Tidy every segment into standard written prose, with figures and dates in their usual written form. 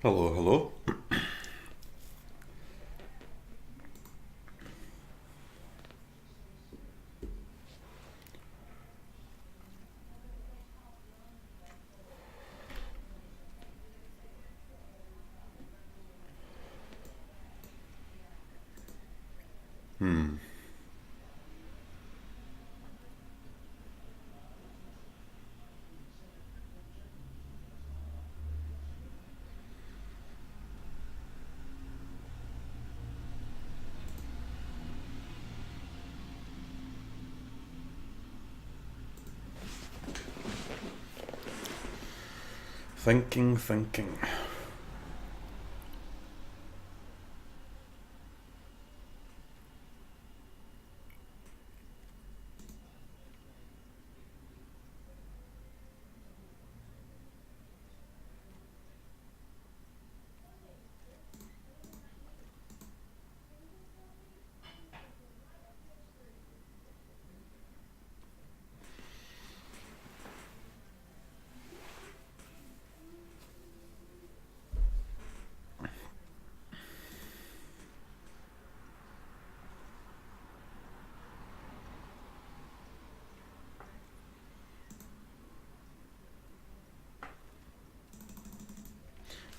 Hello, hello. Hmm. Thinking.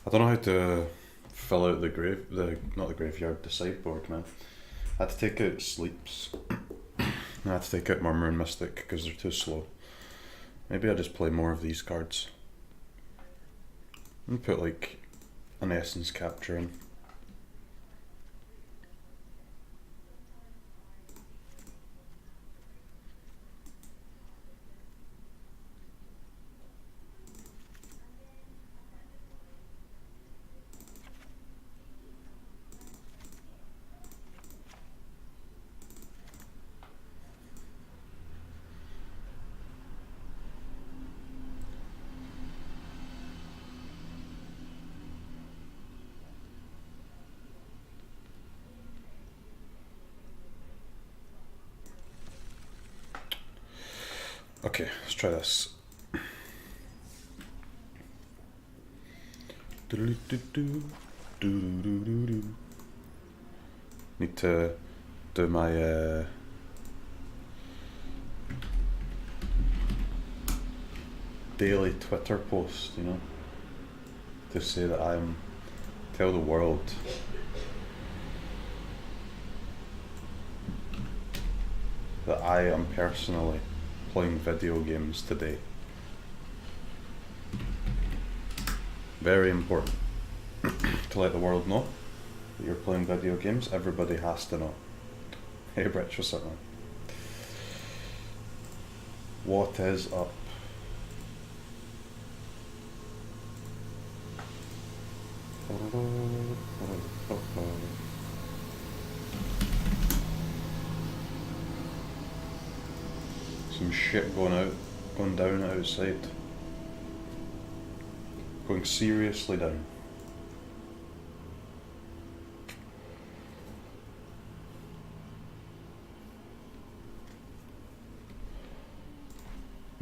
I don't know how to fill out not the graveyard, the sideboard, man. I had to take out Sleeps. I had to take out Murmur and Mystic because they're too slow. Maybe I just play more of these cards. And put like an Essence Capture in. Okay, let's try this. Need to do my daily Twitter post, to say that tell the world that I am personally playing video games today. Very important to let the world know that you're playing video games. Everybody has to know. Hey, Rich, what's up, man? What is up? Some shit going down outside. Going seriously down.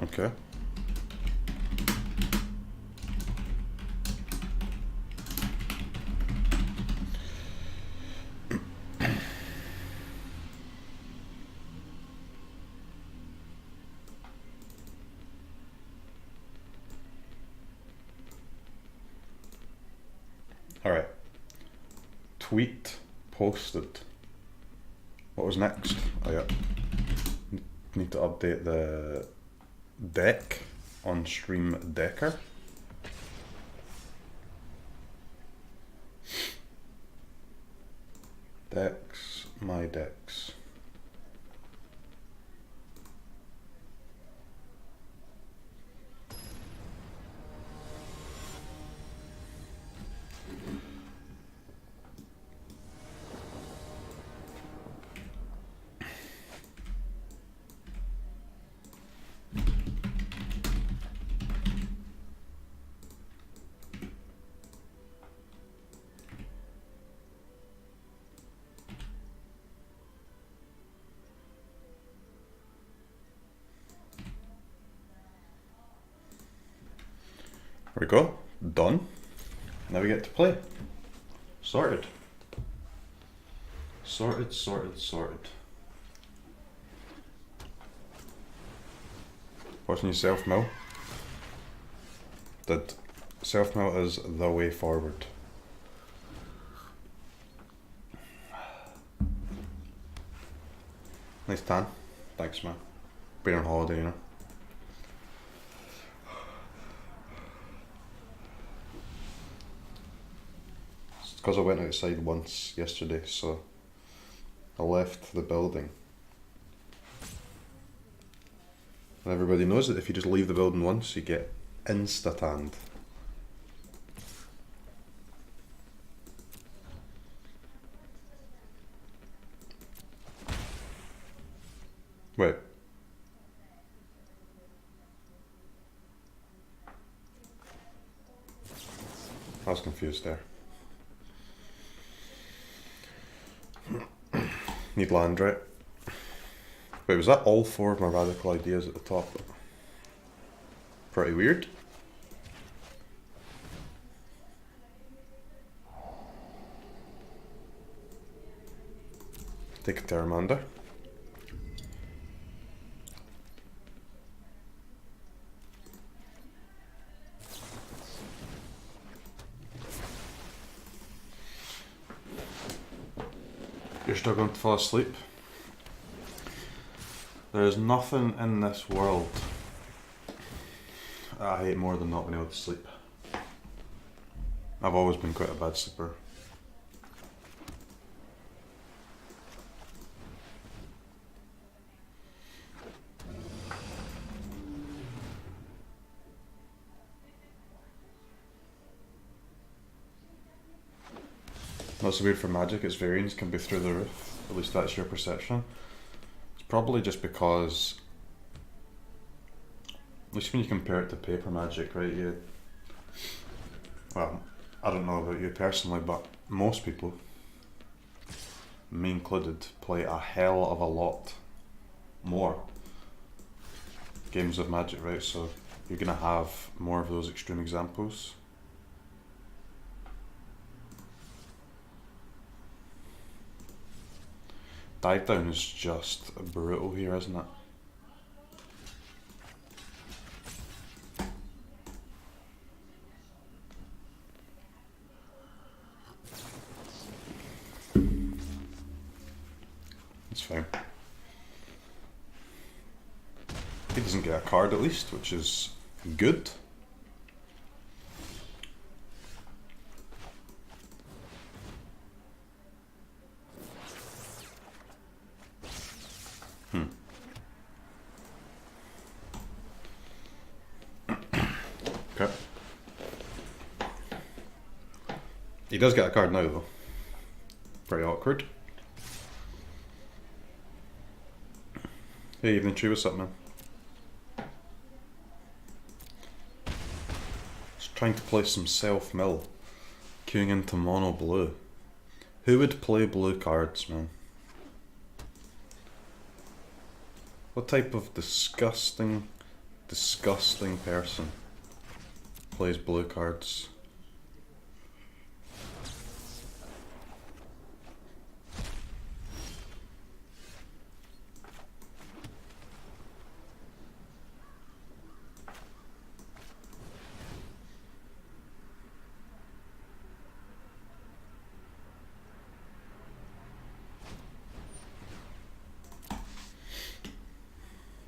Okay. Alright. Tweet posted. What was next? Oh yeah. Need to update the deck on Stream Decker. Decks, my decks. There we go. Done. Now we get to play. Sorted. Sorted. What's new self-mill? That self-mill is the way forward. Nice tan. Thanks, man. Been on holiday, you know. It's because I went outside once yesterday, so I left the building. And everybody knows that if you just leave the building once, you get insta-tanned. Wait. I was confused there. Need land, right? Wait, was that all 4 of my radical ideas at the top? Pretty weird. Take a Terramander. You're struggling to fall asleep? There is nothing in this world I hate more than not being able to sleep. I've always been quite a bad sleeper. What's weird for Magic, its variance can be through the roof. At least that's your perception. It's probably just because, at least when you compare it to paper Magic, right? Well, I don't know about you personally, but most people, me included, play a hell of a lot more games of Magic, right? So you're gonna have more of those extreme examples. Dive down is just brutal here, isn't it? It's fine. He doesn't get a card at least, which is good. Okay. He does get a card now though. Pretty awkward. Hey, evening tree, what's up, man? Just trying to play some self-mill. Queuing into mono blue. Who would play blue cards, man? What type of disgusting person plays blue cards?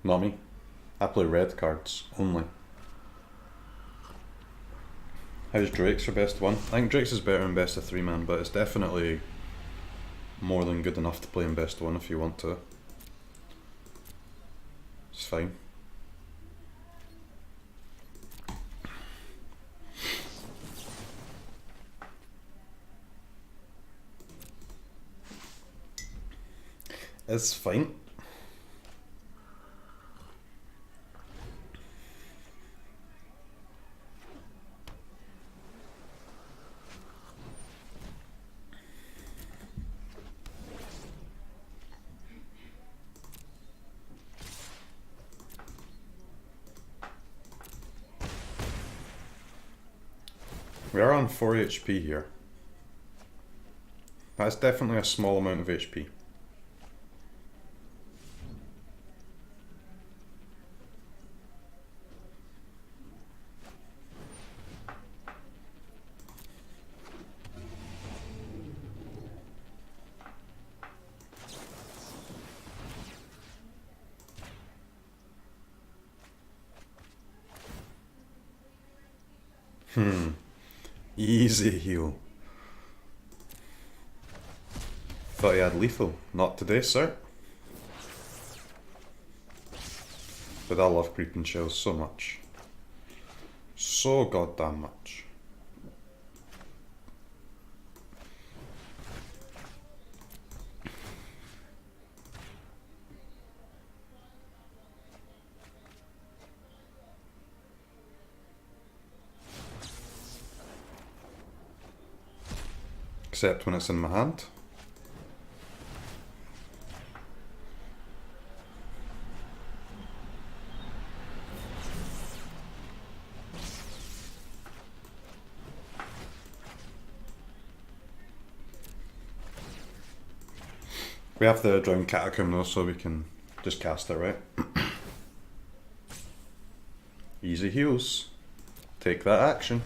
Not me. I play red cards only. How's Drake's for best of 1? I think Drake's is better in best of 3, man, but it's definitely more than good enough to play in best of 1 if you want to. It's fine. It's fine. We are on 4 HP here. That's definitely a small amount of HP. Easy heal. Thought he had lethal. Not today, sir. But I love creeping shells so much. So goddamn much. Except when it's in my hand. We have the drowned catacomb though, so we can just cast it, right? Easy heals. Take that action.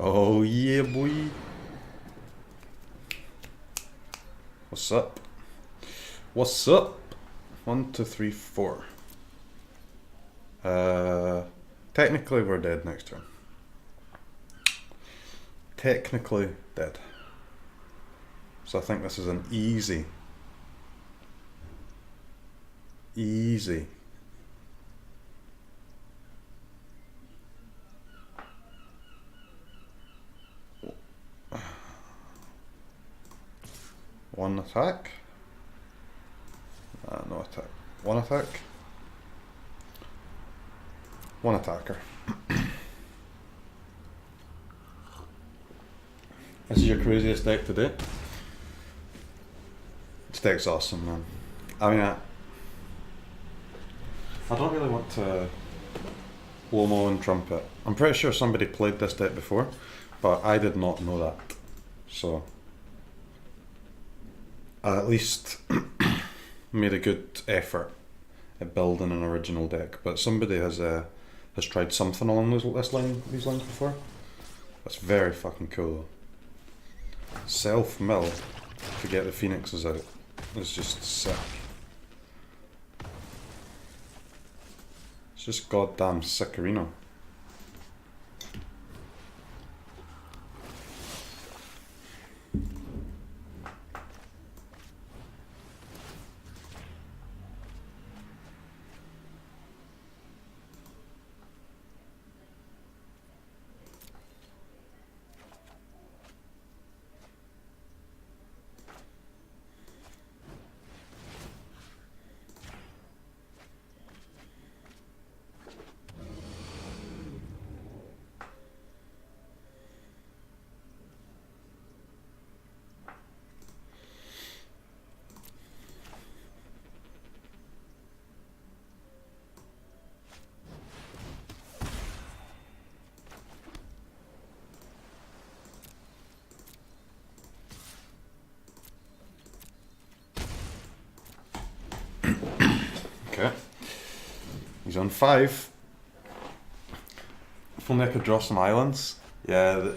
Oh yeah, boy. What's up? What's up? 1, 2, 3, 4. Technically we're dead next turn. Technically dead. So I think this is an easy. Easy. One attack. No attack. One attack. One attacker. This is your craziest deck to date. This deck's awesome, man. I mean, I don't really want to Lomo and Trumpet. I'm pretty sure somebody played this deck before, but I did not know that. So I at least made a good effort at building an original deck. But somebody has tried something along these lines before. That's very fucking cool though. Self-mill to get the phoenixes out is just sick. It's just goddamn sickerino. Okay. He's on 5. If only I could draw some islands. Yeah,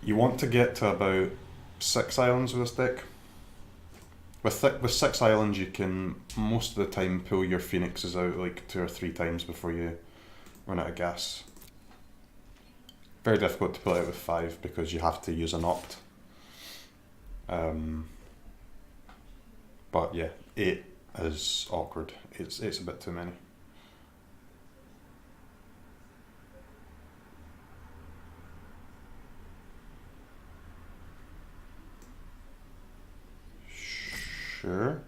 you want to get to about 6 islands with this deck. With 6 islands you can most of the time pull your phoenixes out like 2 or 3 times before you run out of gas. Very difficult to pull out with 5 because you have to use an opt. But yeah, 8 is awkward. It's a bit too many. Sure.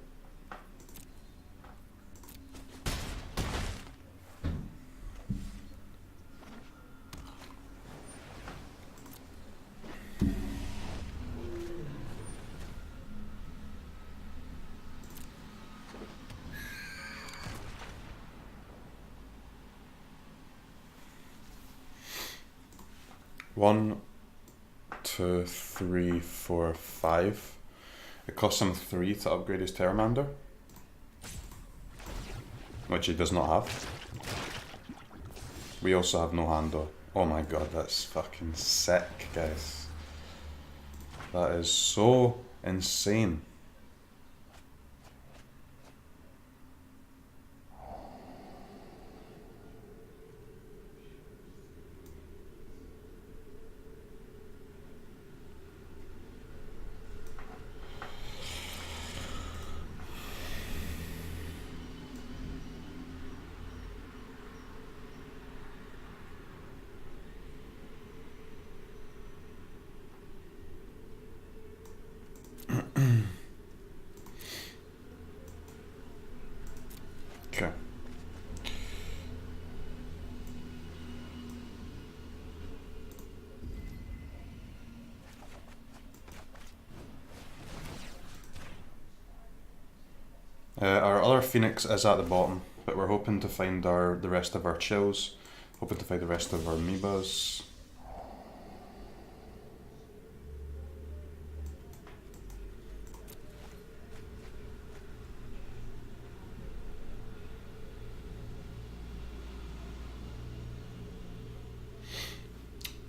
1, 2, 3, 4, 5. It costs him 3 to upgrade his Terramander, which he does not have. We also have no hand though. Oh my god, that's fucking sick, guys. That is so insane. Okay. Our other Phoenix is at the bottom, but we're hoping to find the rest of our chills, hoping to find the rest of our amoebas.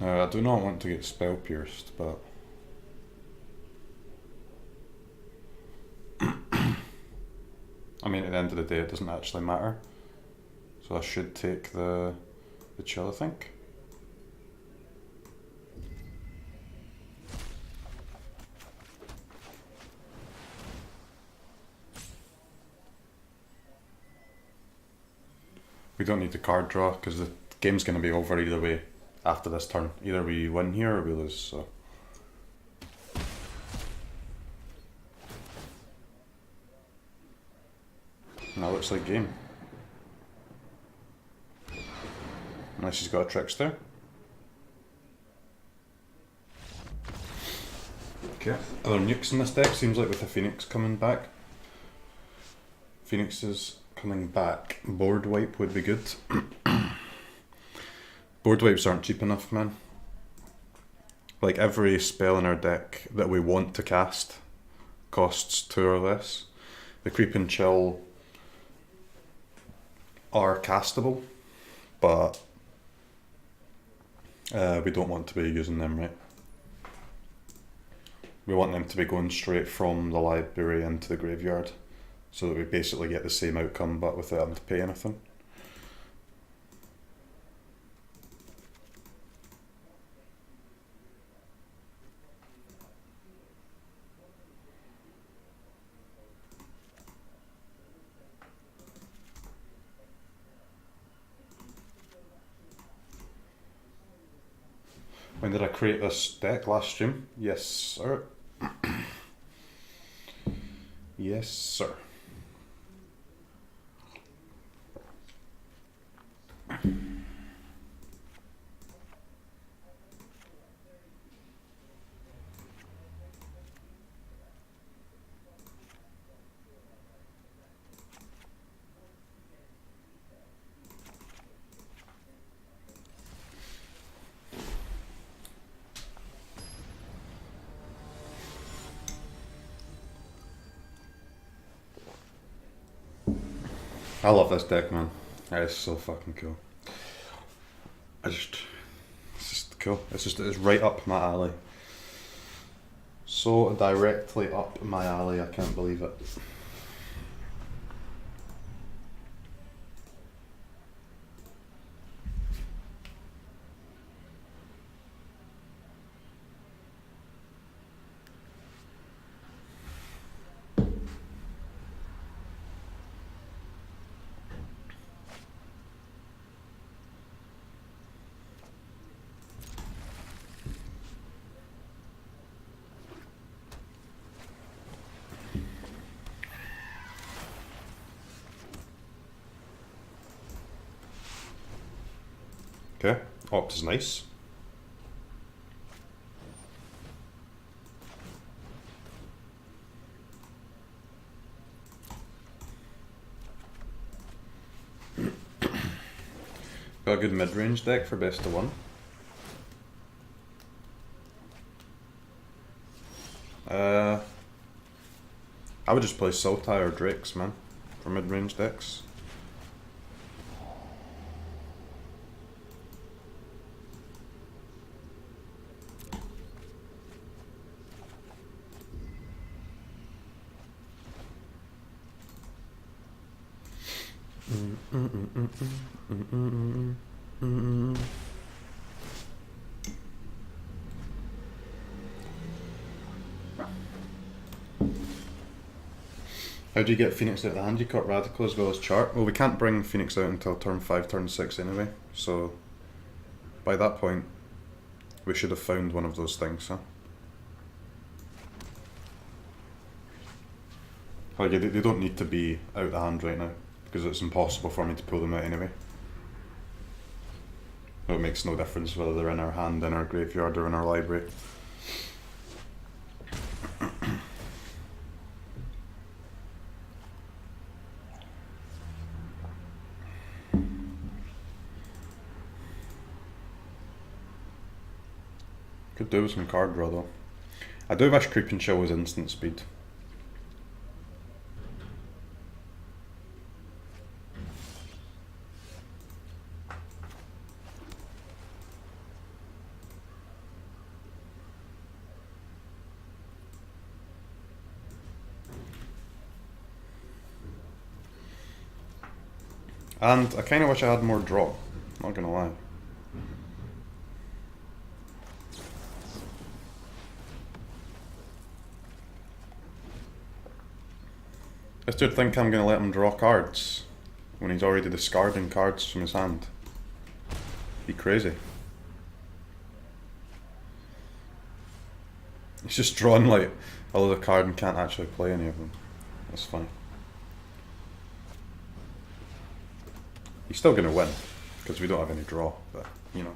I do not want to get spell pierced, but I mean, at the end of the day, it doesn't actually matter. So I should take the chill, I think. We don't need the card draw because the game's going to be over either way after this turn. Either we win here or we lose, so. And that looks like game. Unless he's got a trickster. Okay. Other nukes in this deck, seems like with the Phoenix coming back. Phoenix is coming back. Board wipe would be good. Board wipes aren't cheap enough, man. Like every spell in our deck that we want to cast costs 2 or less. The creep and chill are castable, but we don't want to be using them, right? We want them to be going straight from the library into the graveyard, so that we basically get the same outcome but without having to pay anything. When did I create this deck? Last stream? Yes, sir. Yes, sir. I love this deck, man. That is so fucking cool. It's just cool. It's right up my alley. So directly up my alley, I can't believe it. Okay, Opt is nice. Got a good mid-range deck for best of one. I would just play Sultai or Drakes, man, for mid-range decks. How do you get Phoenix out of the hand? You cut Radical as well as Chart? Well, we can't bring Phoenix out until turn 5, turn 6 anyway, so by that point we should have found one of those things, huh? Like, they don't need to be out of the hand right now, because it's impossible for me to pull them out anyway. So it makes no difference whether they're in our hand, in our graveyard, or in our library. Could do with some card draw though. I do wish Creep and Chill was instant speed. And I kind of wish I had more draw, not gonna lie. This dude think I'm gonna let him draw cards when he's already discarding cards from his hand. Be crazy. He's just drawn like a lot of cards and can't actually play any of them. That's funny. He's still gonna win because we don't have any draw, but you know.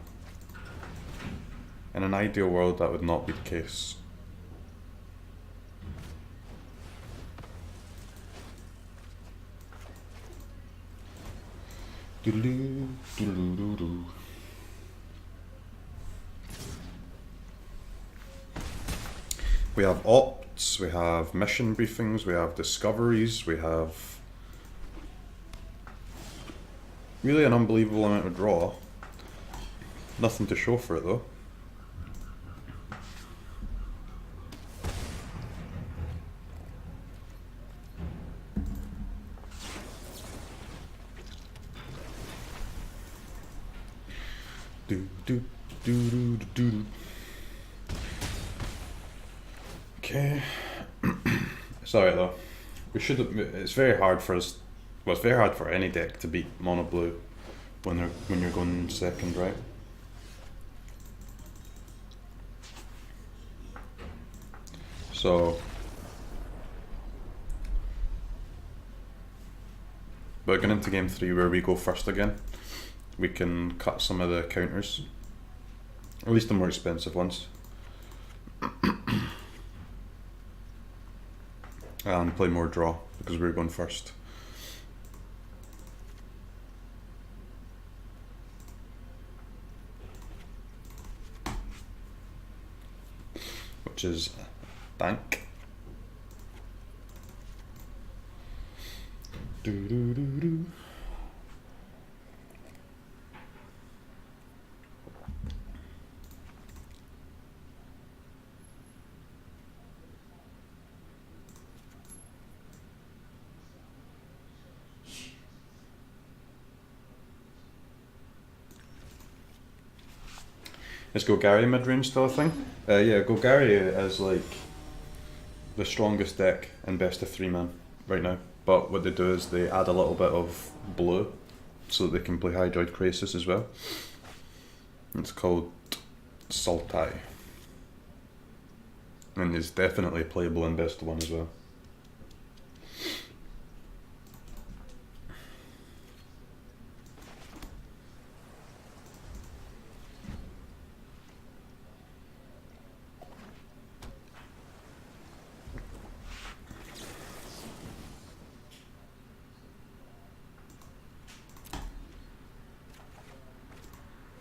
In an ideal world that would not be the case. Doodaloo, doodaloo, doodaloo. We have opts, we have mission briefings, we have discoveries, we have really an unbelievable amount of draw. Nothing to show for it though. Do do do do do do. Okay. Sorry though. We should have. It's very hard for us. Well, it's very hard for any deck to beat mono blue when you're going second, right? So, but going into game 3 where we go first again, we can cut some of the counters, at least the more expensive ones, and play more draw because we're going first. Which is dank. Do do do do. Is Golgari mid-range still a thing? Yeah, Golgari is like the strongest deck in best of 3 man right now. But what they do is they add a little bit of blue so that they can play Hydroid Crisis as well. It's called Sultai. And it's definitely playable in best of 1 as well.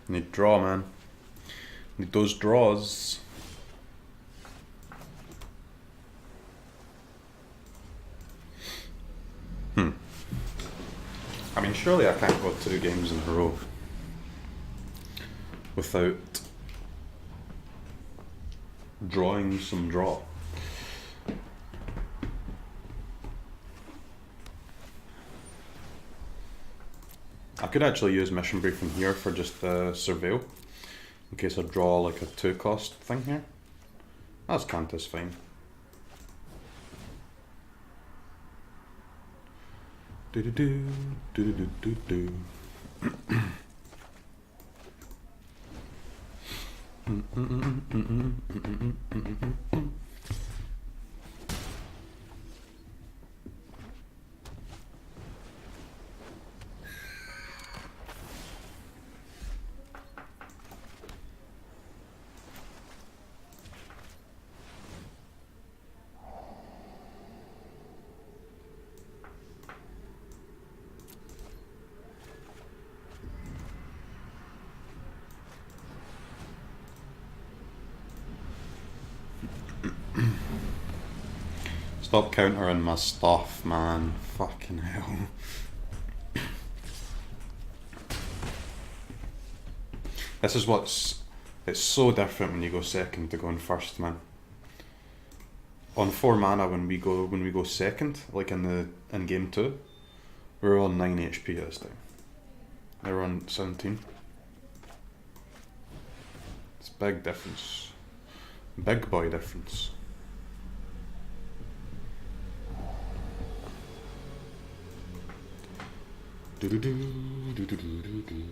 Need draw, man. Need those draws. mean, surely I can't go 2 games in a row without drawing some draw. I could actually use Mission Briefing here for just Surveil, in case I draw like a 2-cost thing here. That's Cantus fine. Do do do do do do do. Stop countering my stuff, man. Fucking hell. This is what's... It's so different when you go second to going first, man. On 4 mana when we go second, like in game 2, we're on 9 HP this time. They're on 17. It's a big difference. Big boy difference. Do do do do do do do.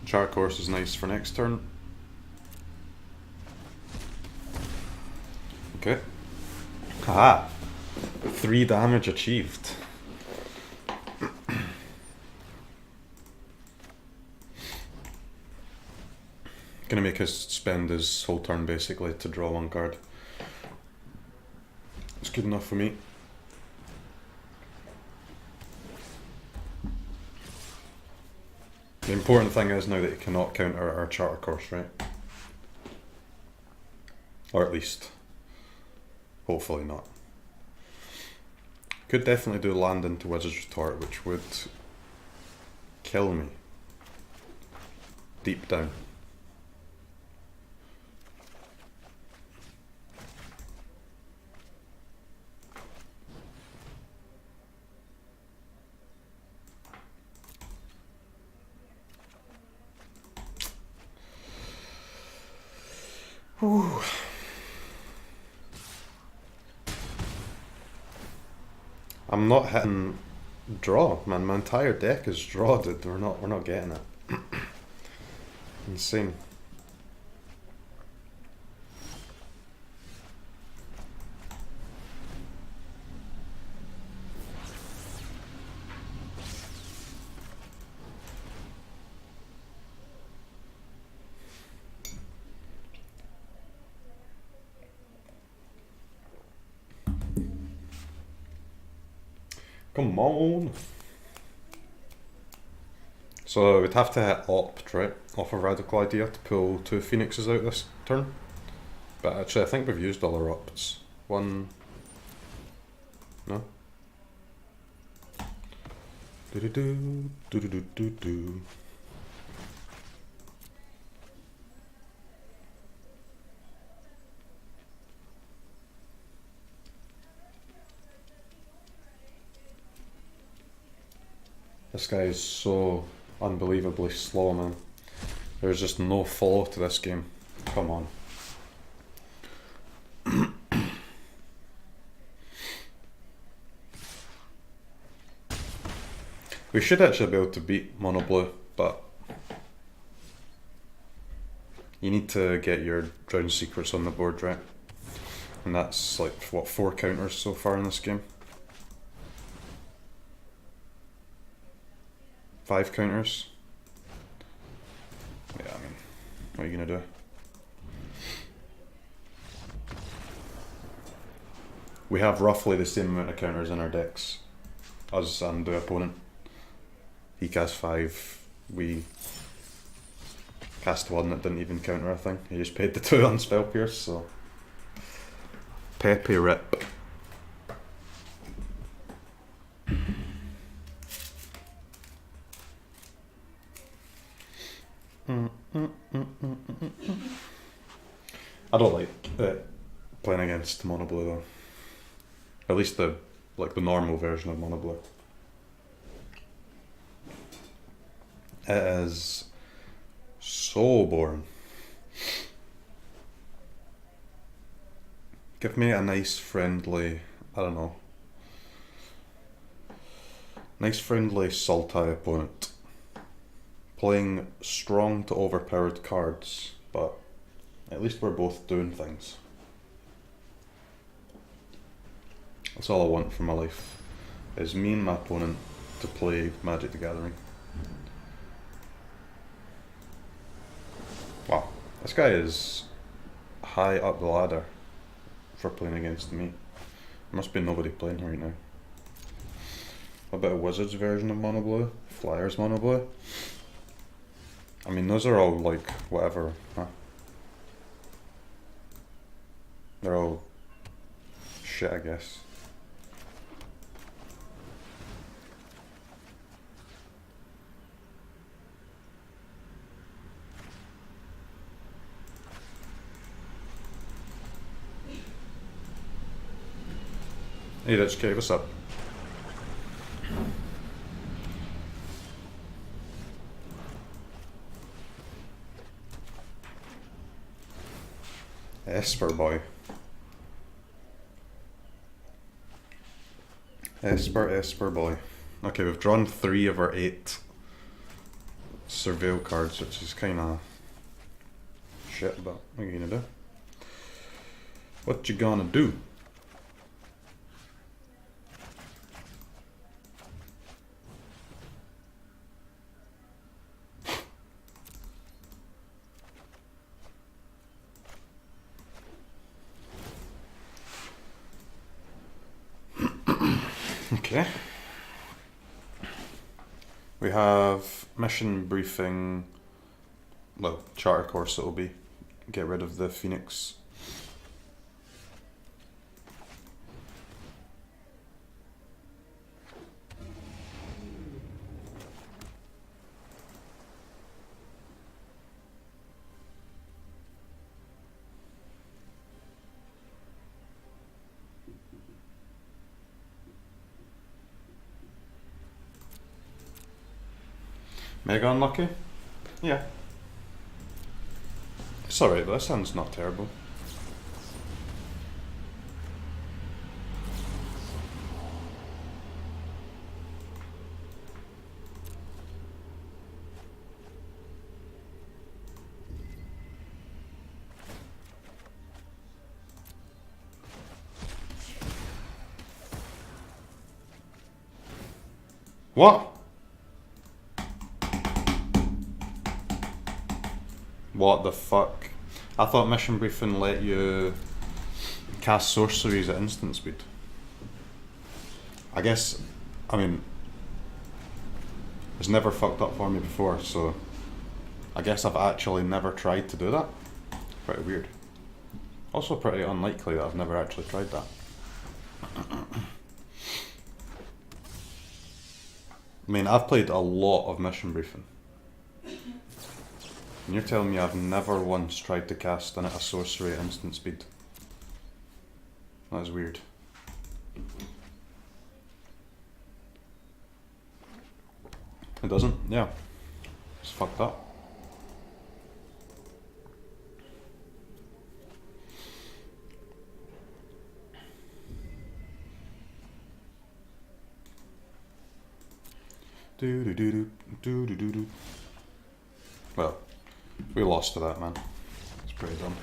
Chart course is nice for next turn. Okay. Haha! 3 damage achieved. Gonna make us spend his whole turn basically to draw 1 card. It's good enough for me. The important thing is now that he cannot counter our charter course, right? Or at least, hopefully not. Could definitely do land into Wizard's Retort, which would kill me deep down. Whew. I'm not hitting draw, man. My entire deck is draw, dude. We're not getting it. Insane. Come on. So we'd have to hit opt, right, off a Radical Idea to pull 2 Phoenixes out this turn. But actually I think we've used all our opts. 1... No? Do-do-do, do-do-do-do-do. This guy is so unbelievably slow, man. There's just no flow to this game. Come on. We should actually be able to beat Mono Blue, but you need to get your Drown Secrets on the board, right? And that's like, what, 4 counters so far in this game? 5 counters. Yeah, I mean, what are you gonna do? We have roughly the same amount of counters in our decks, us and the opponent. He cast 5, we cast 1 that didn't even counter a thing. He just paid the 2 on Spell Pierce, so. Pepe rip. I don't like playing against Mono Blue though. At least the normal version of Mono Blue. It is so boring. Give me a nice friendly, I don't know, nice friendly Sultai opponent. Playing strong to overpowered cards, but at least we're both doing things. That's all I want from my life, is me and my opponent to play Magic the Gathering. Wow, this guy is high up the ladder for playing against me. There must be nobody playing right now. What about a Wizards version of Mono Blue? Flyers Mono Blue? I mean, those are all like, whatever, huh? They're all shit, I guess. Hey Rich K, what's up? Esper boy. Esper boy. Okay, we've drawn 3 of our 8 Surveil cards, which is kinda shit, but what are you gonna do? What you gonna do? Okay. We have mission briefing, well, charter course it'll be. Get rid of the Phoenix. Mega unlucky? Yeah. It's alright, that sounds not terrible. What? What the fuck? I thought mission briefing let you cast sorceries at instant speed. I guess, I mean, it's never fucked up for me before, so I guess I've actually never tried to do that. Pretty weird. Also pretty unlikely that I've never actually tried that. I mean, I've played a lot of mission briefing. And you're telling me I've never once tried to cast a sorcery at instant speed? That is weird. It doesn't? Yeah. It's fucked up. Do do do do do do do do. Well, we lost to that, man. It's pretty dumb.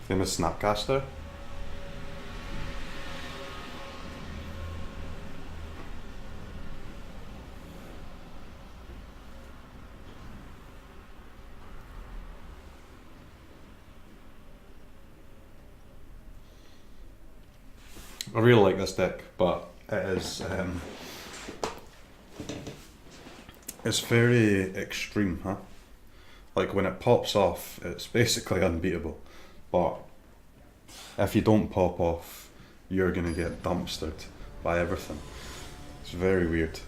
Famous Snapcaster. I really like this deck, but it is it's very extreme, huh? Like when it pops off, it's basically unbeatable. But if you don't pop off, you're gonna get dumpstered by everything. It's very weird.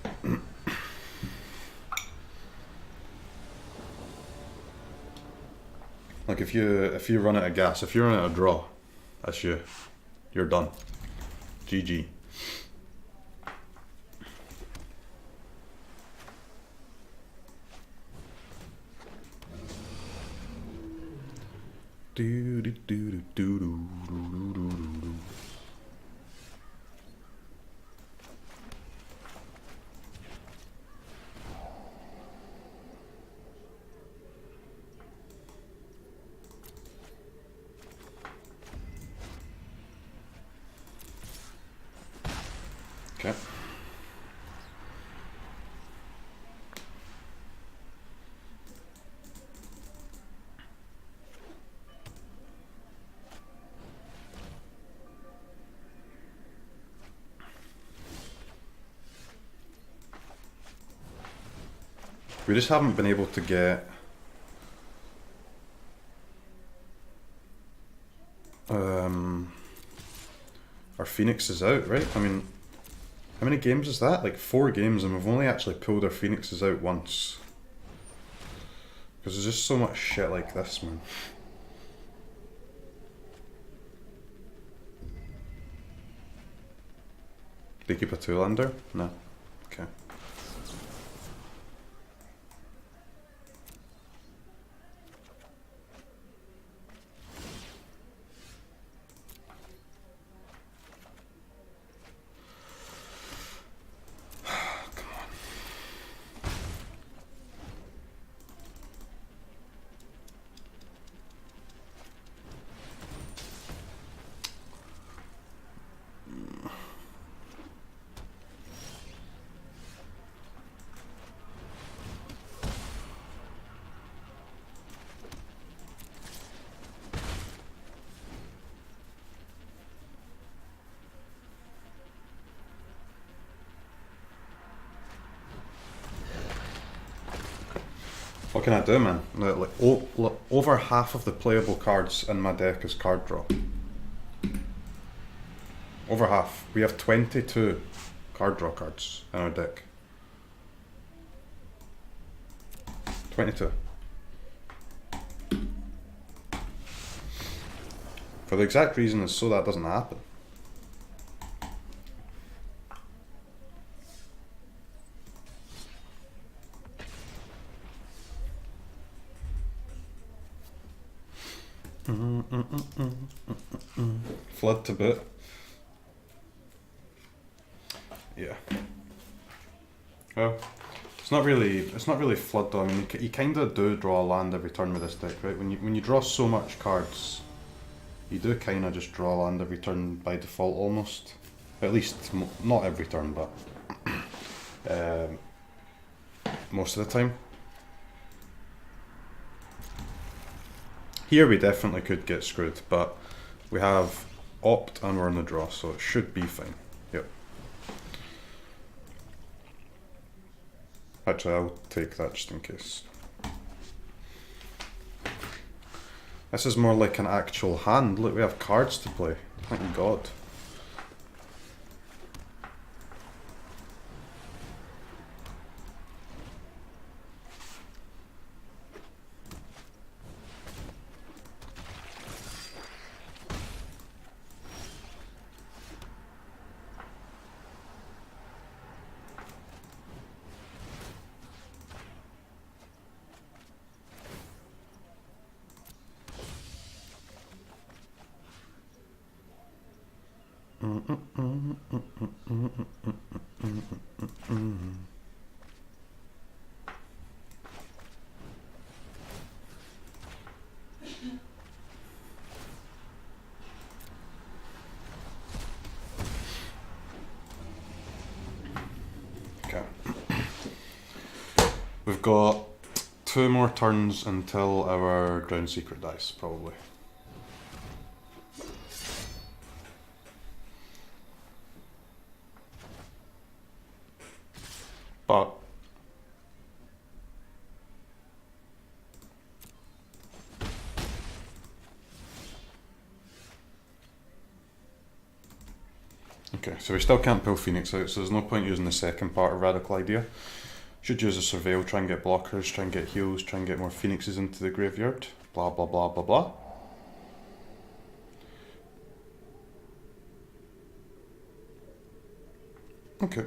Like if you run out of gas, if you run out of draw, that's you. You're done. GG. Do do do do do do do do do. Okay. We just haven't been able to get our Phoenixes out, right? I mean, how many games is that? Like 4 games, and we've only actually pulled our Phoenixes out once. Because there's just so much shit like this, man. They keep a 2-lander? No. Okay. What can I do, man? Like, over half of the playable cards in my deck is card draw. Over half. We have 22 card draw cards in our deck. 22. For the exact reason is so that doesn't happen. Flood to boot. Yeah. Well, it's not really flood though. I mean, you kind of do draw a land every turn with this deck, right? When you draw so much cards, you do kind of just draw a land every turn by default almost. At least not every turn, but most of the time. Here we definitely could get screwed, but we have opt and we're in the draw, so it should be fine. Yep. Actually, I'll take that just in case. This is more like an actual hand. Look, we have cards to play. Thank God. Okay. We've got 2 more turns until our ground secret dies, probably. But okay, so we still can't pull Phoenix out, so there's no point using the second part of Radical Idea. Should use a Surveil, try and get blockers, try and get heals, try and get more Phoenixes into the graveyard. Blah blah blah blah blah. Okay.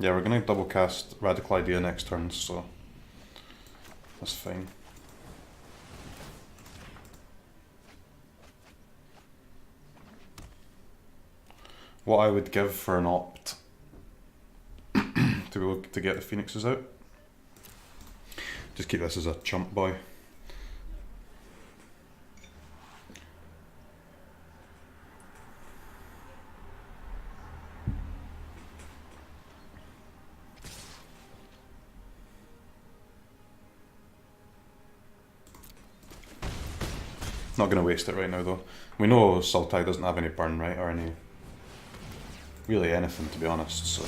Yeah, we're gonna double cast Radical Idea next turn, so that's fine. What I would give for an opt to get the Phoenixes out. Just keep this as a chump boy. Not going to waste it right now though. We know Sultai doesn't have any burn, right? Or any... really anything, to be honest, so...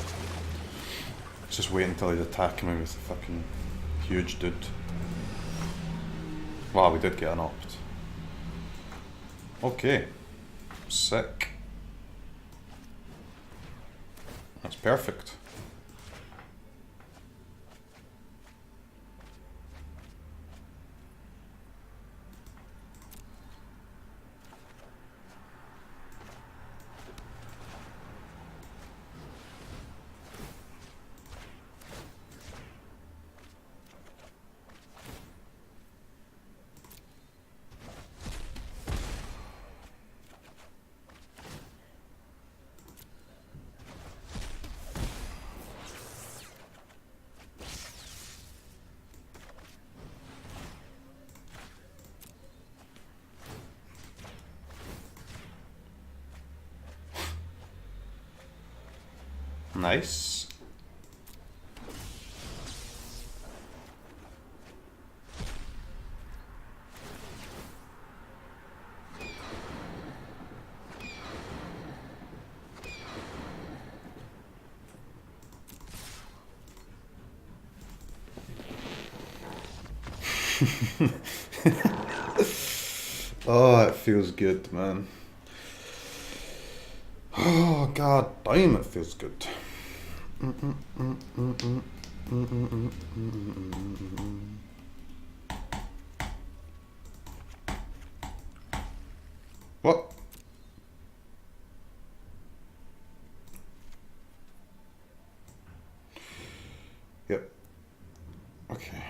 let's just wait until he's attacking me with a fucking huge dude. Wow, we did get an opt. Okay. Sick. That's perfect. Nice. Oh, it feels good, man. Oh, god damn, it feels good. What? Yep. Okay.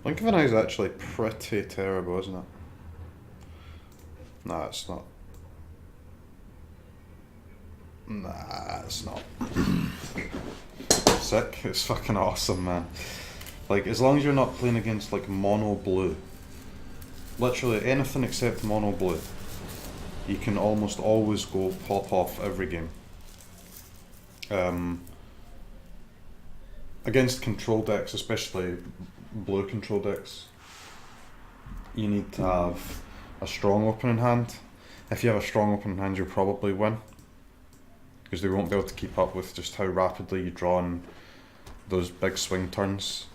Blink of an Eye is actually pretty terrible, isn't it? Nah, it's not. Nah, it's not. Sick. It's fucking awesome, man. Like, as long as you're not playing against, like, mono blue, literally anything except mono blue, you can almost always go pop off every game. Against control decks, especially blue control decks, you need to have a strong opening hand. If you have a strong opening hand, you'll probably win, because they won't be able to keep up with just how rapidly you draw on those big swing turns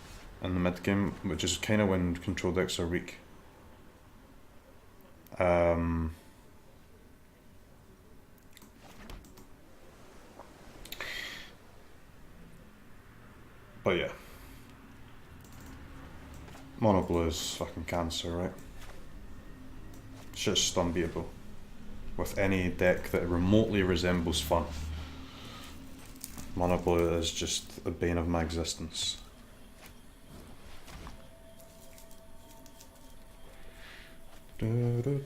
in the mid game, which is kind of when control decks are weak. But yeah, mono blue is fucking cancer, right? It's just unbeatable with any deck that remotely resembles fun. Mono blue is just the bane of my existence. You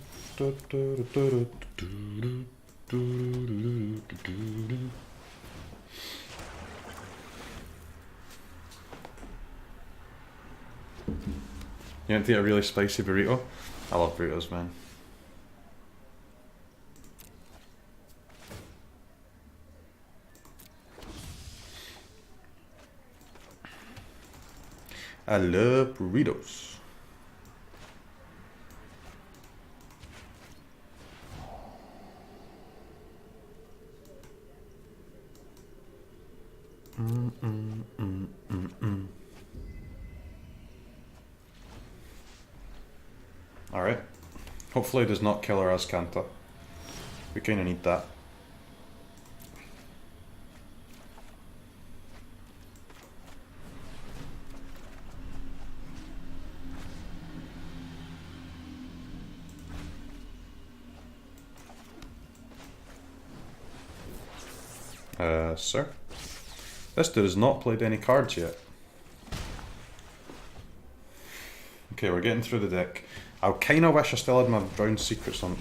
want to eat a really spicy burrito? I love burritos, man. I love burritos. Alright. Hopefully it does not kill our Azcanta. We kinda need that. Sir? This dude has not played any cards yet. Okay, we're getting through the deck. I kinda wish I still had my brown secrets on.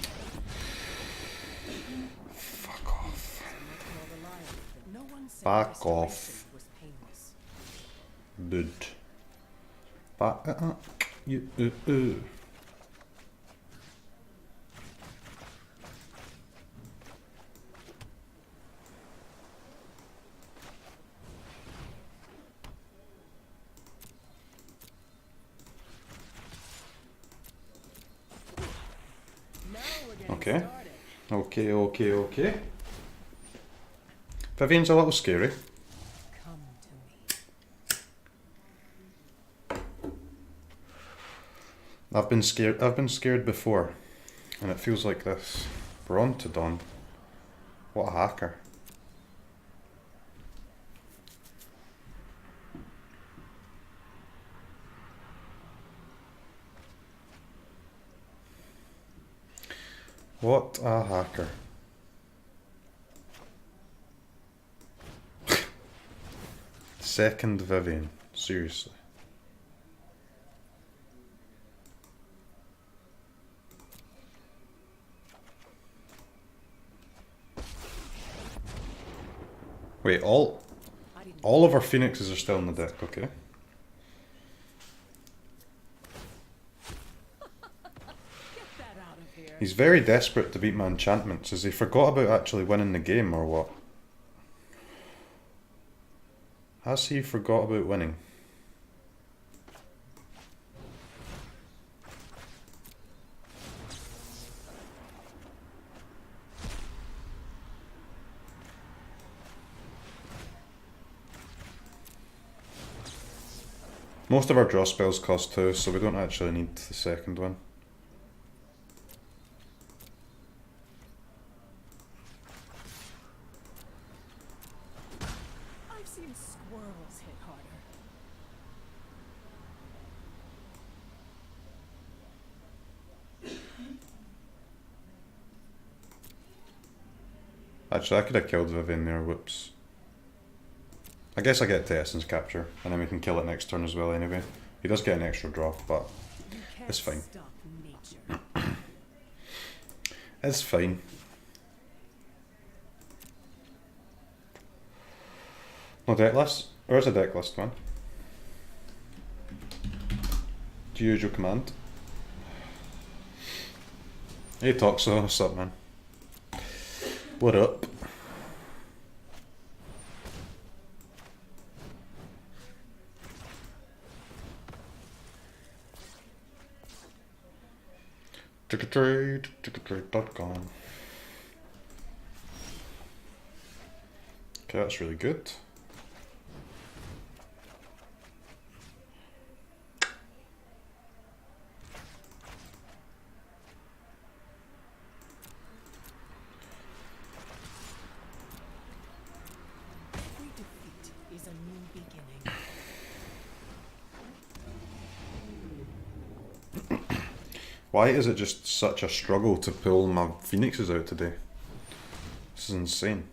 Fuck off. Back off. Dude. Back you. Okay. Vivian's a little scary. I've been scared before, and it feels like this. We're on to Dawn. What a hacker. What a hacker. Second Vivian, seriously. Wait, all of our phoenixes are still in the deck, okay. He's very desperate to beat my enchantments. Has he forgot about actually winning the game or what? Has he forgot about winning? Most of our draw spells cost 2, so we don't actually need the second one. I've seen squirrels hit harder. Actually, I could have killed Vivian there, whoops. I guess I get to Essence Capture, and then we can kill it next turn as well anyway. He does get an extra draw, but it's fine. It's fine. No deck list? Where's the deck list, man? Do you use your command? Hey Toxo, what's up, man? What up? Tickettrade.com. Okay, that's really good. Every defeat is a new beginning. Why is it just such a struggle to pull my phoenixes out today? This is insane.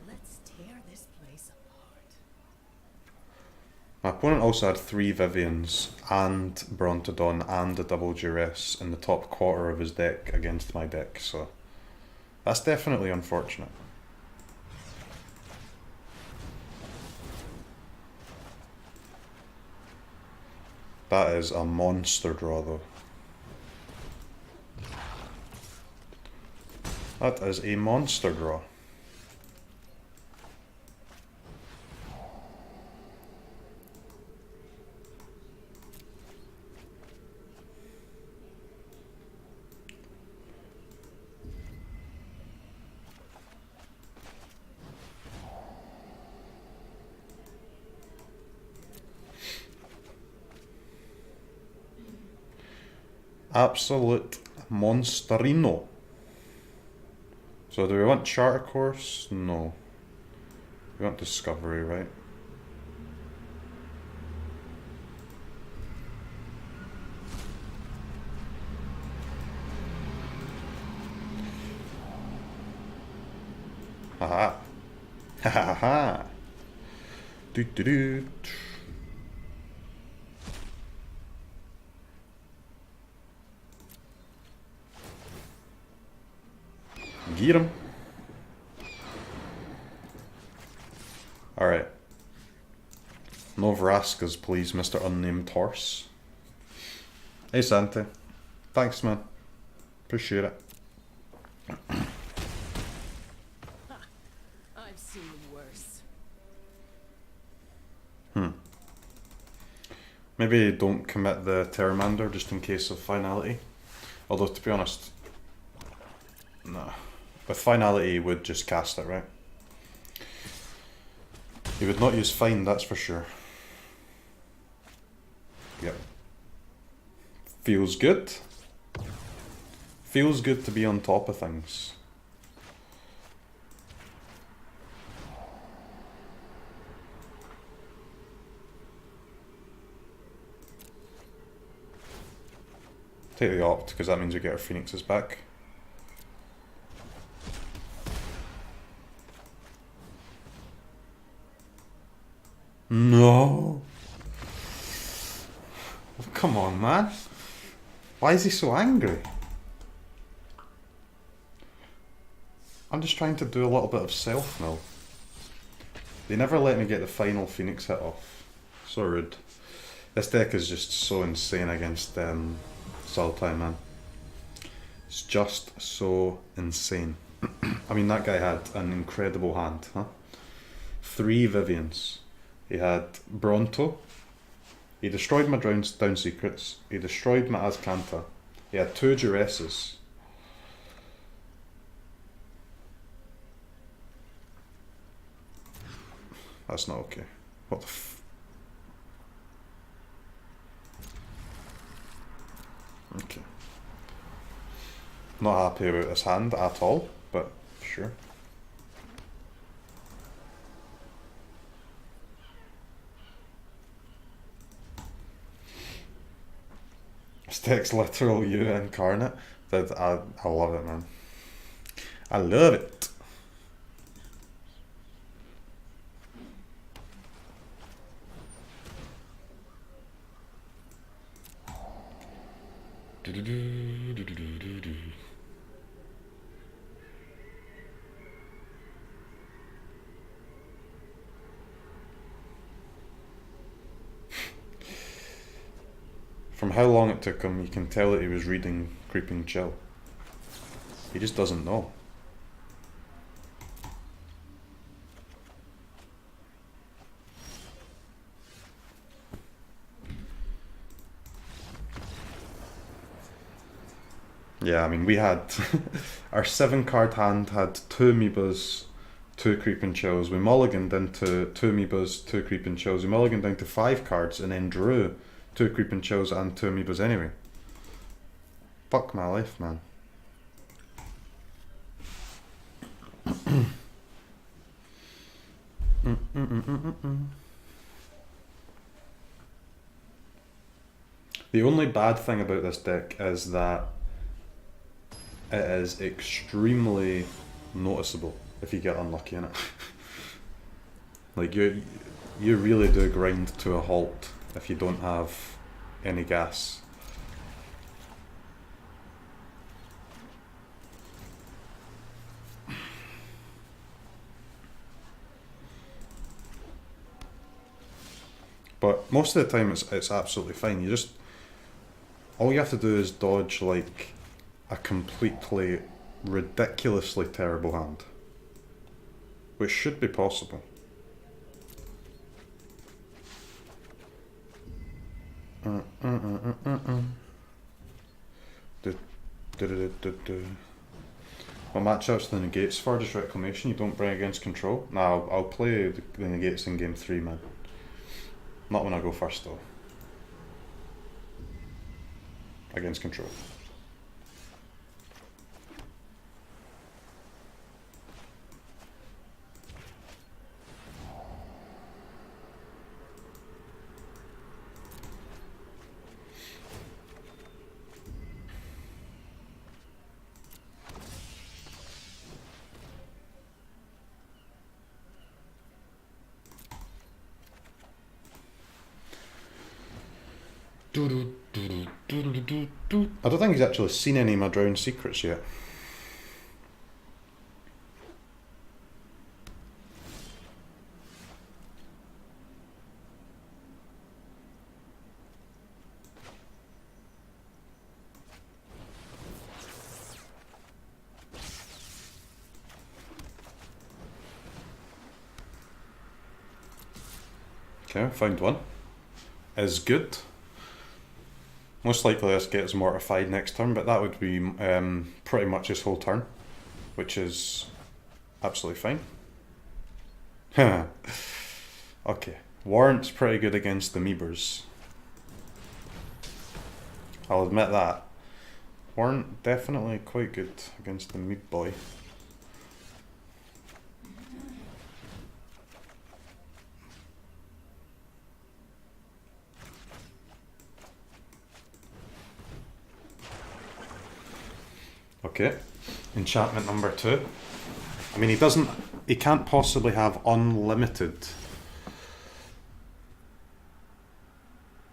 Let's tear this place apart. My opponent also had 3 Vivians and Brontodon and a double Duress in the top quarter of his deck against my deck, so that's definitely unfortunate. That is a monster draw though. That is a monster draw. Absolute monsterino. So do we want Charter Course? No. We want Discovery, right? Haha. Ha ha ha. Do do do. Get him. Alright. No Vraskas, please, Mr. Unnamed Horse. Hey, Santa. Thanks, man. Appreciate it. I've seen worse. Maybe don't commit the Terramander just in case of finality. Although, to be honest, nah. With finality, he would just cast it, right? He would not use find, that's for sure. Yep. Feels good. Feels good to be on top of things. Take the opt, because that means we get our phoenixes back. No. Oh, come on, man. Why is he so angry? I'm just trying to do a little bit of self-mill. They never let me get the final phoenix hit off. So rude. This deck is just so insane against Sultai, man. It's just so insane. I mean, that guy had an incredible hand, huh? 3 Vivians. He had Bronto. He destroyed my down secrets. He destroyed my Azcanta. He had 2 Duresses. That's not okay. What the f... Okay. Not happy about this hand at all, but sure. This deck's literal you incarnate. I love it, man. I love it. From how long it took him, you can tell that he was reading Creeping Chill. He just doesn't know. Yeah, I mean, we had our 7-card hand had 2 Amoebas, 2 Creeping Chills. We mulliganed into 2 Amoebas, 2 Creeping Chills. We mulliganed down to 5 cards and then drew 2 Creeping Chills and 2 Amoebas anyway. Fuck my life, man. The only bad thing about this deck is that it is extremely noticeable if you get unlucky in it. Like you really do grind to a halt if you don't have any gas. But most of the time it's absolutely fine. You just, all you have to do is dodge like a completely ridiculously terrible hand, which should be possible. What matchups the negates for? Just reclamation. You don't bring against control. Nah, I'll play the negates in game 3, man. Not when I go first though. Against control. I don't think he's actually seen any of my drowned secrets yet. Okay, found one. Is good. Most likely this gets mortified next turn, but that would be pretty much his whole turn, which is absolutely fine. Okay, Warrant's pretty good against the Meebers. I'll admit that. Warrant definitely quite good against the Meat Boy. Okay, enchantment number 2. I mean, he can't possibly have unlimited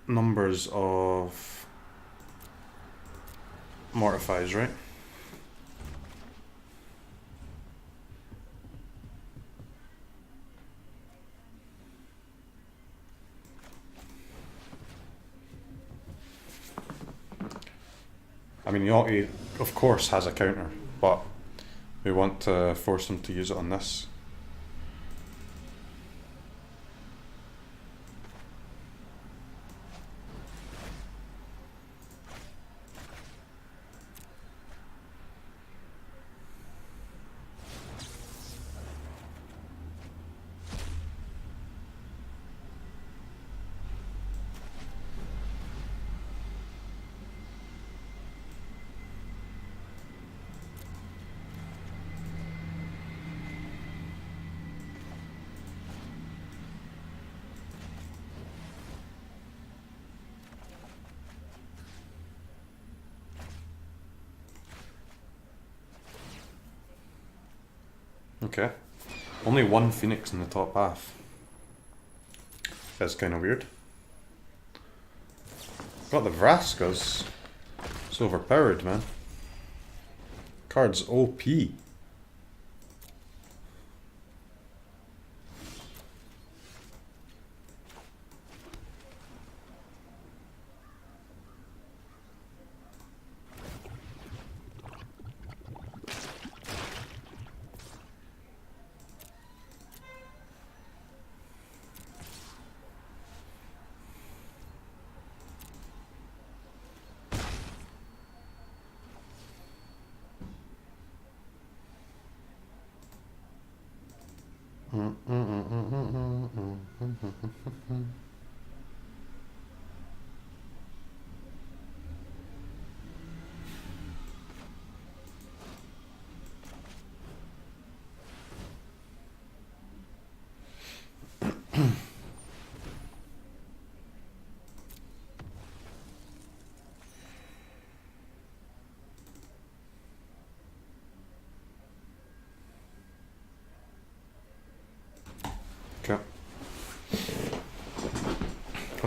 numbers of mortifies, right? I mean, he of course has a counter, but we want to force him to use it on this. Okay. Only one Phoenix in the top half. That's kind of weird. Got the Vraskas. It's overpowered, man. Card's OP.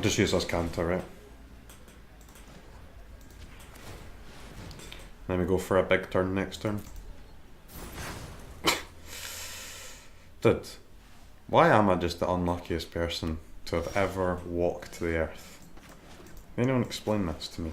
just use this counter, right? Then we go for a big turn next turn. Dude, why am I just the unluckiest person to have ever walked the earth? Can anyone explain this to me?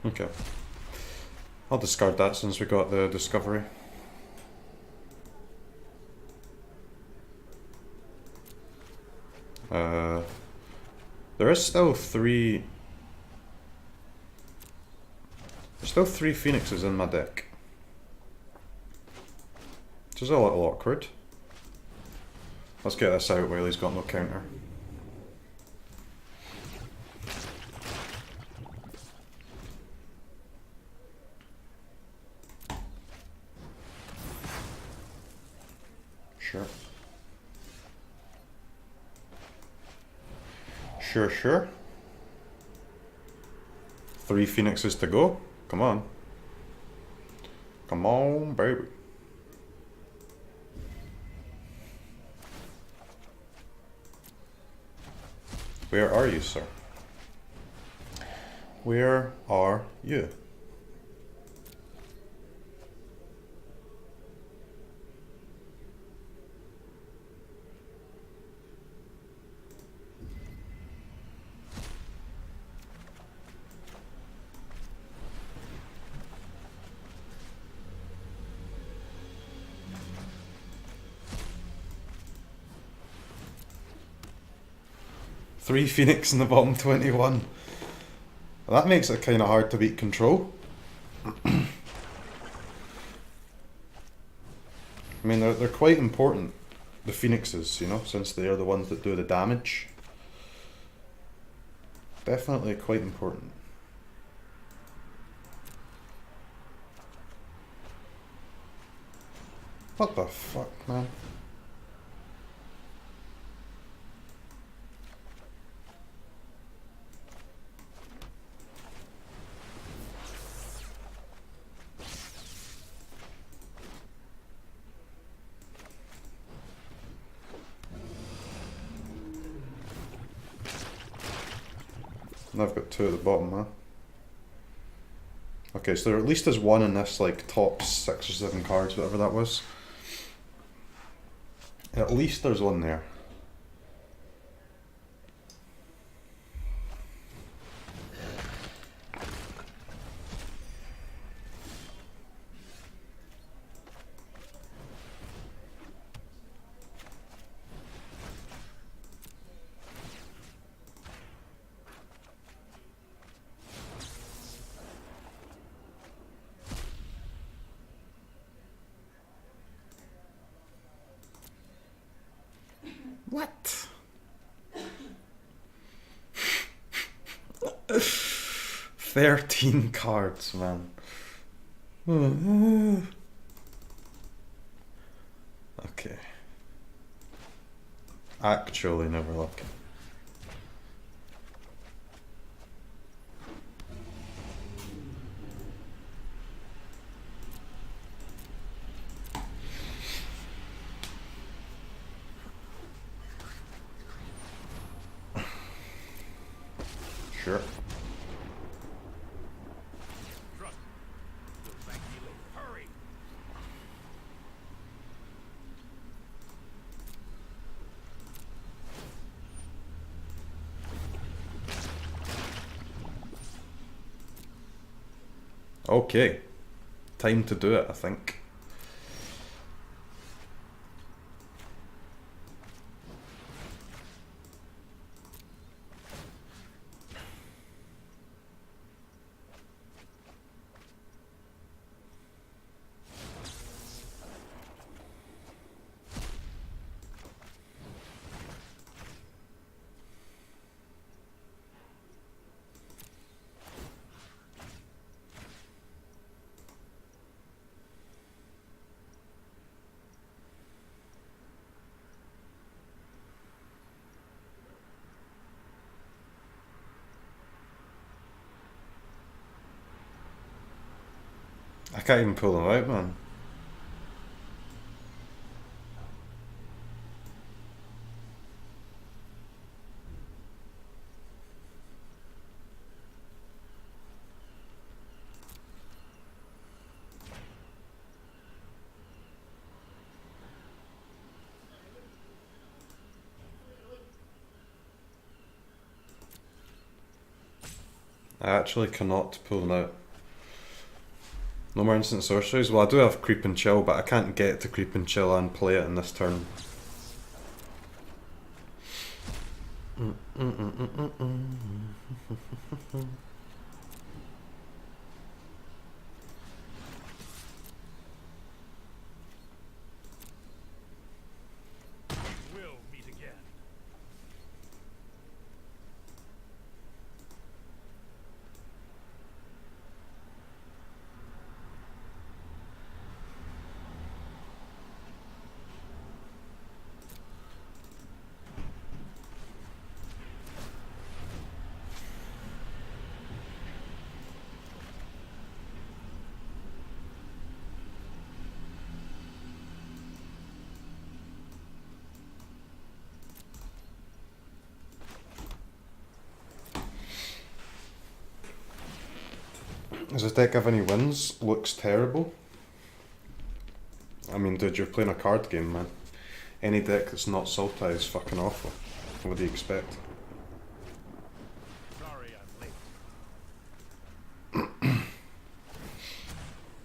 Okay. I'll discard that since we got the discovery. There is still three... There's still 3 phoenixes in my deck. Which is a little awkward. Let's get this out while he's got no counter. Sure. Sure. 3 phoenixes to go. Come on. Come on, baby. Where are you, sir? Where are you? Three Phoenix in the bottom 21. Well, that makes it kind of hard to beat control. I mean, they're quite important, the Phoenixes, you know, since they are the ones that do the damage. Definitely quite important. What the fuck, man? And I've got 2 at the bottom, huh? Okay, so there at least is 1 in this, like, top 6 or 7 cards, whatever that was. At least there's 1 there. What? 13 cards, man. Okay. Actually never lucky. Sure. Okay. Time to do it, I think. I can't even pull them out, man. I actually cannot pull them out. No more instant sorceries? Well, I do have Creep and Chill, but I can't get to Creep and Chill and play it in this turn. We'll meet again. Does this deck have any wins? Looks terrible. I mean, dude, you're playing a card game, man. Any deck that's not Sultai is fucking awful. What do you expect? Sorry I'm late.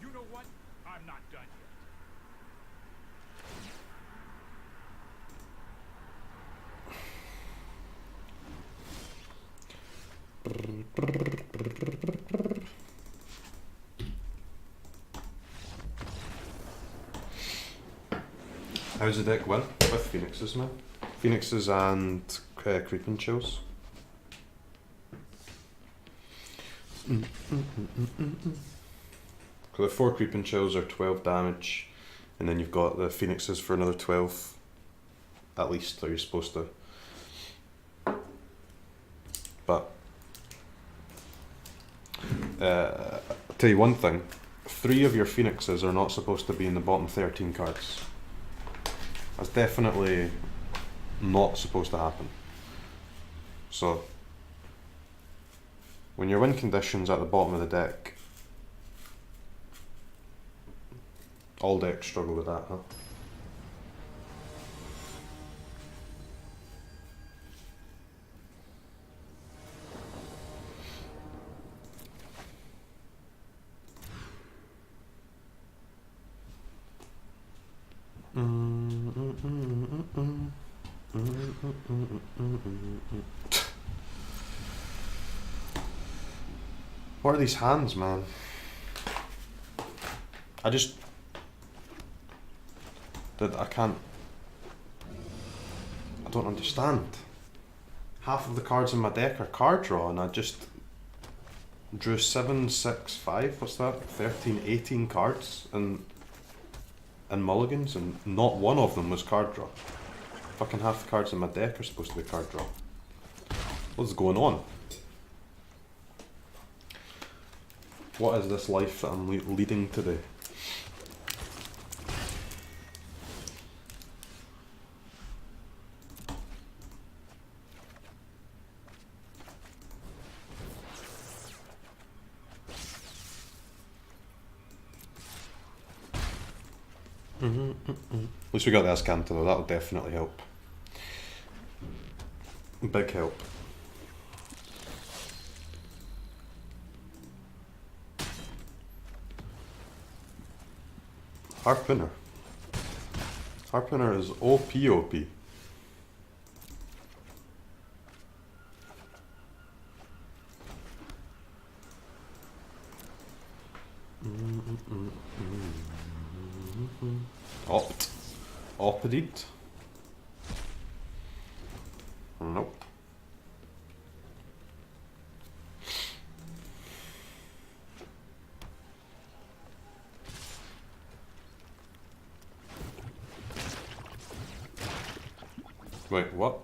You know what? I'm not done yet. How's the deck win? With Phoenixes, man. Phoenixes and Creeping Chills. So the 4 Creeping Chills are 12 damage, and then you've got the Phoenixes for another 12, at least, or you're supposed to. But, I'll tell you one thing, 3 of your Phoenixes are not supposed to be in the bottom 13 cards. That's definitely not supposed to happen. So, when your win condition's at the bottom of the deck, all decks struggle with that, huh? What are these hands, man? I don't understand. Half of the cards in my deck are card draw, and I just drew 7, 6, 5, what's that? 13, 18 cards and mulligans, and not one of them was card draw. Fucking half the cards in my deck are supposed to be card draw. What's going on? What is this life that I'm leading today? At least we got the Ascanta though, that'll definitely help. Big help. Harpooner. Harpooner is OP. Opposite. Nope. Wait, what?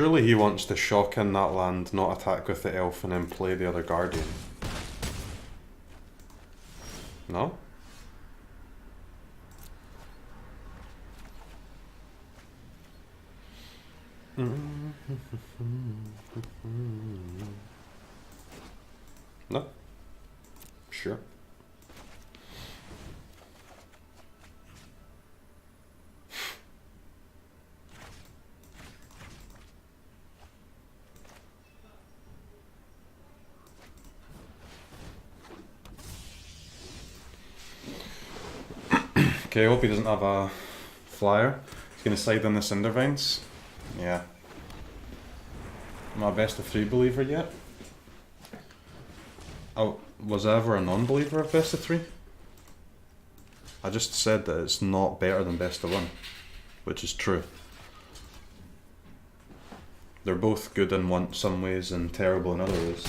Surely he wants to shock in that land, not attack with the elf and then play the other guardian. No? No? Sure. Okay, I hope he doesn't have a flyer. He's going to side on the Cinder Vines. Yeah. Am I a best of 3 believer yet? Oh, was I ever a non-believer of best of 3? I just said that it's not better than best of 1, which is true. They're both good in some ways and terrible in other ways.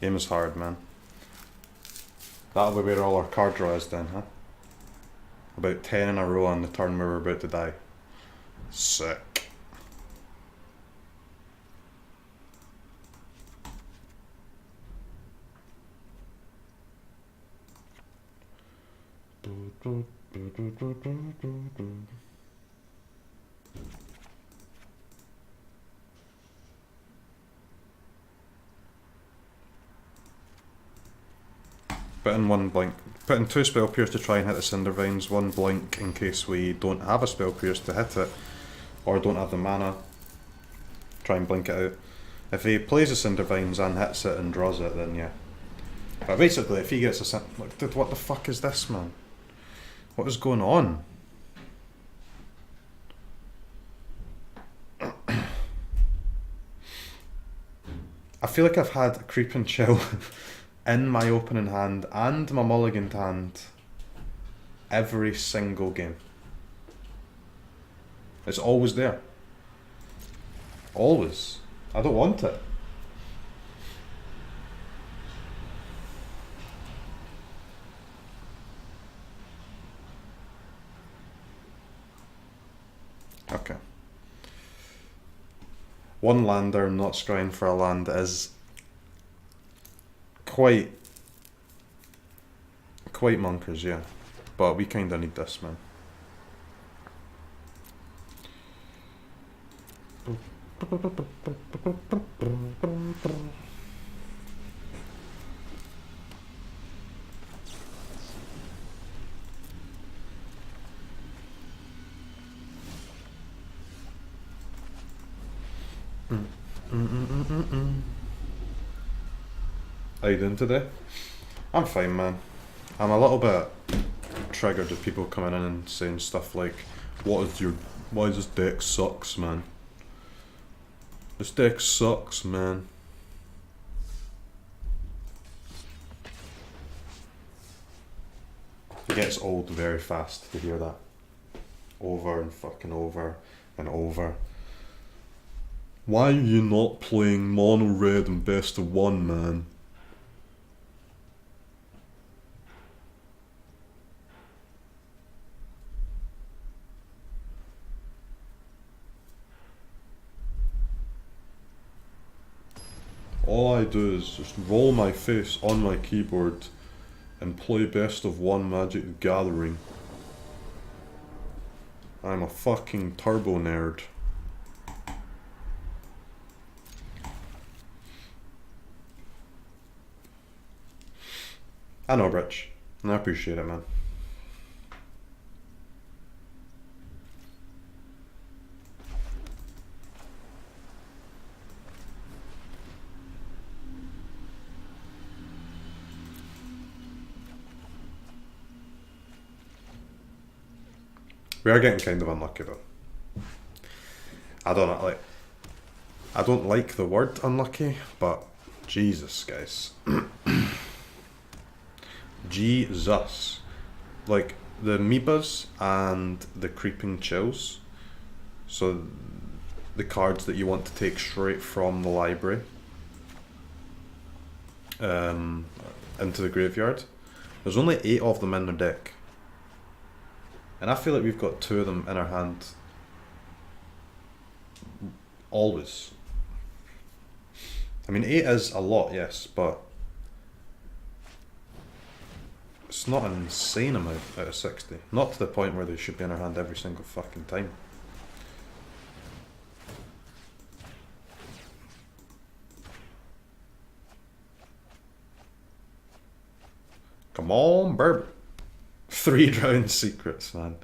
Game is hard, man. That'll be where all our card draw is then, huh? About 10 in a row on the turn where we're about to die. Sick. Put in 1 blink. Put in 2 spell pierce to try and hit the Cinder Vines, 1 blink in case we don't have a spell pierce to hit it, or don't have the mana. Try and blink it out. If he plays the Cinder Vines and hits it and draws it, then yeah. But basically, if he gets a like, dude, what the fuck is this, man? What is going on? I feel like I've had a Creep and Chill in my opening hand and my mulliganed hand every single game. It's always there. Always. I don't want it. Okay. 1 lander, not scrying for a land is quite monkers, yeah. But we kinda need this, man. How you doing today? I'm fine, man. I'm a little bit triggered with people coming in and saying stuff like, why does this deck sucks, man? This deck sucks, man. It gets old very fast to hear that. Over and fucking over and over. Why are you not playing mono red and best of 1, man? All I do is just roll my face on my keyboard and play best of 1 Magic the Gathering. I'm a fucking turbo nerd. I know, Rich, and I appreciate it, man. We are getting kind of unlucky though. I don't know, like, I don't like the word unlucky, but Jesus, guys. Jesus. Like, the amoebas and the creeping chills, so the cards that you want to take straight from the library into the graveyard, there's only 8 of them in the deck. And I feel like we've got 2 of them in our hand. Always. I mean, 8 is a lot, yes, but it's not an insane amount out of 60. Not to the point where they should be in our hand every single fucking time. Come on, Burb. 3 drowned secrets, man.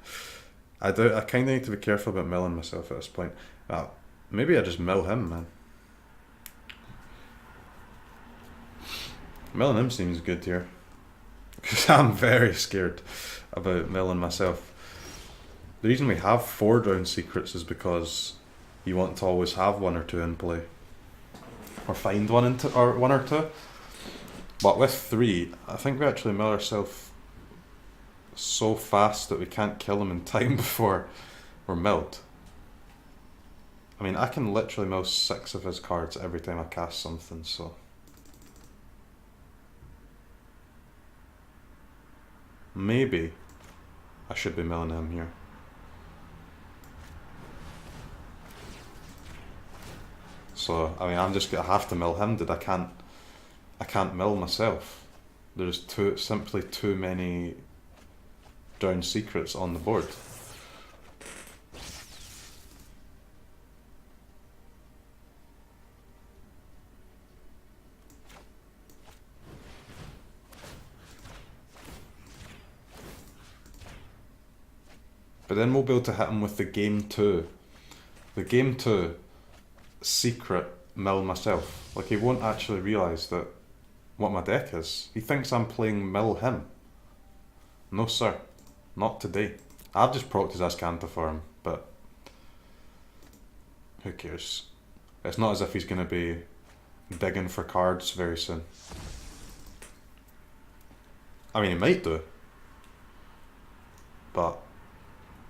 I kind of need to be careful about milling myself at this point. Maybe I just mill him, man. Milling him seems good here. Because I'm very scared about milling myself. The reason we have 4 drowned secrets is because you want to always have 1 or 2 in play. Or find 1 or 2. But with 3, I think we actually mill ourselves so fast that we can't kill him in time before we're milled. I mean, I can literally mill 6 of his cards every time I cast something, so... Maybe I should be milling him here. So, I mean, I'm just gonna have to mill him, I can't mill myself. There's simply too many drowned secrets on the board. But then we'll be able to hit him with the game 2. The game 2 secret mill myself. Like, he won't actually realise that what my deck is. He thinks I'm playing mill him. No sir, not today. I've just procced his Ascanta for him, but who cares? It's not as if he's going to be digging for cards very soon. I mean, he might do, but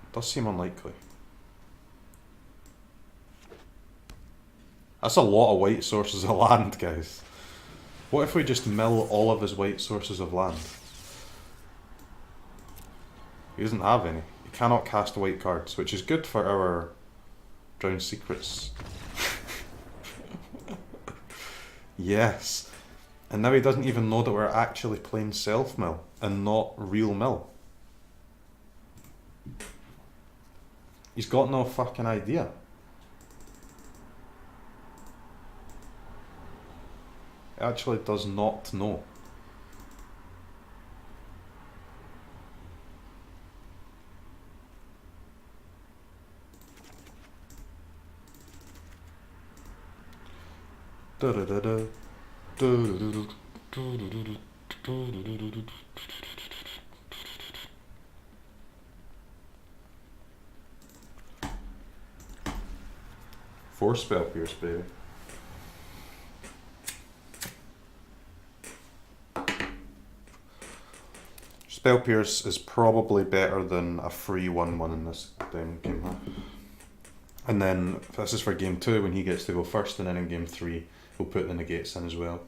it does seem unlikely. That's a lot of white sources of land, guys. What if we just mill all of his white sources of land? He doesn't have any. He cannot cast white cards, which is good for our drowned secrets. Yes. And now he doesn't even know that we're actually playing self-mill and not real mill. He's got no fucking idea. He actually does not know. Four spell pierce, baby. Spell pierce is probably better than a free 1/1 in this game. And then this is for game 2 when he gets to go first, and then in game 3 we'll put the negates in as well.